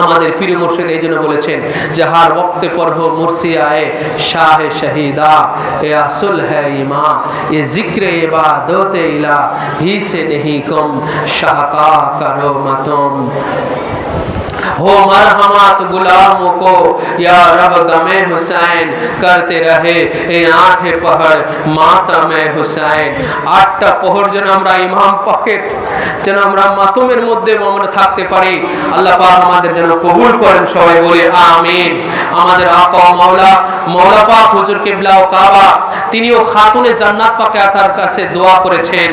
আমাদের পীর মুর্শিদ এই জন্য বলেছেন যে হার ওয়াক্তে পড়ো মুর্শি আয়ে শাহে শহীদা এ আসল হ্যায় ঈমান ये जिक्र इबादत इलाही से नहीं कम शाहका करो मतम हो मरहमत गुलामों को या रब गमे हुसैन करते रहे ए आठे पहर मातमे हुसैन। आठटा पहर যেন আমরা ইমাম পাকের যেন আমরা মাতমের মধ্যে আমরা থাকতে পারি, আল্লাহ পাক আমাদের যেন কবুল করেন, সবাই বলে আমিন। আমাদের আকা মাওলা পাক হুজুর কিবলা ও কাবা তিনিও খাতুনে জান্নাত পাকে আতার কাছে দোয়া করেছেন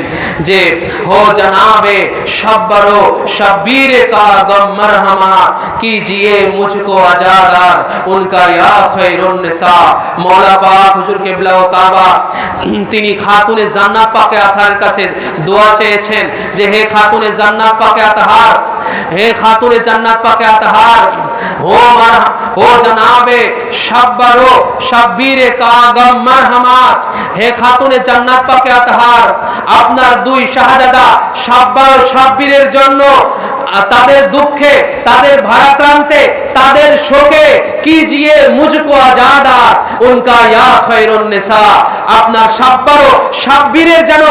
যে हो जनाबे शब्बरो शब्बीरे का गम मरहमा कीजिए मुझको आजादार उनका या खैरुन निसा। मौला पाक हुजूर किबला ও কাবা তিনি খাতুনে জান্নাত পাকে আতার কাছে দোয়া চেয়েছেন যে হে খাতুনে জান্নাত পাকে আতাহার, হে খাতুনে জান্নাত পাকে আতাহার, हो जनाबे शब्बरो शब्बीरे का गम मरहमात, হে খাতুনে জান্নাত পাকে আতাহার আপনার দুই শাহজাদা শাব্বার ও শাব্বীরের জন্য তাদের দুঃখে, তাদের ভারাক্রান্তে, তাদের শোকে कीजिए मुझको आजादार उनका या खैरुन निसा। আপনার শাব্বার ও শাব্বীরের যেন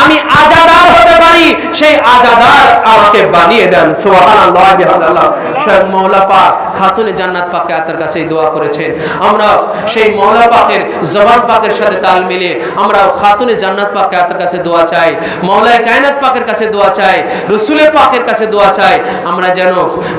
আমি আজাদার হতে পারি, সেই আজাদার আমাকে বানিয়ে দেন। সুবহানাল্লাহ বিহামদিহি। স্বয়ং মাওলা পাক খাতুনে জান্নাত পাকে আতার কাছে দোয়া করেছেন। আমরা সেই মাওলা পাকের জবান পাকের সাথে তাল মিলিয়ে আমরা খাতুনে জান্নাত পাকে আতার কাছে দোয়া চাই, মাওলায়ে কায়নাত পাকের কাছে দোয়া চাই, রাসূলের পাকের কাছে দোয়া চাই, আমরা যেন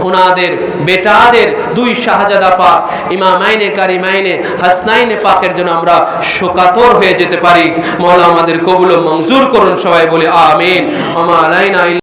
ওনাদের বেটাদের দুই শাহজাদা পাক ইমামাইনে কারিমাইনে হাসনাইনে পাকের জন্য আমরা শোকাতুর হয়ে যেতে পারি। মাওলা আমাদের কবুল ও মঞ্জুর করুন, সবাই বলে আমিন। আমা আলাইনা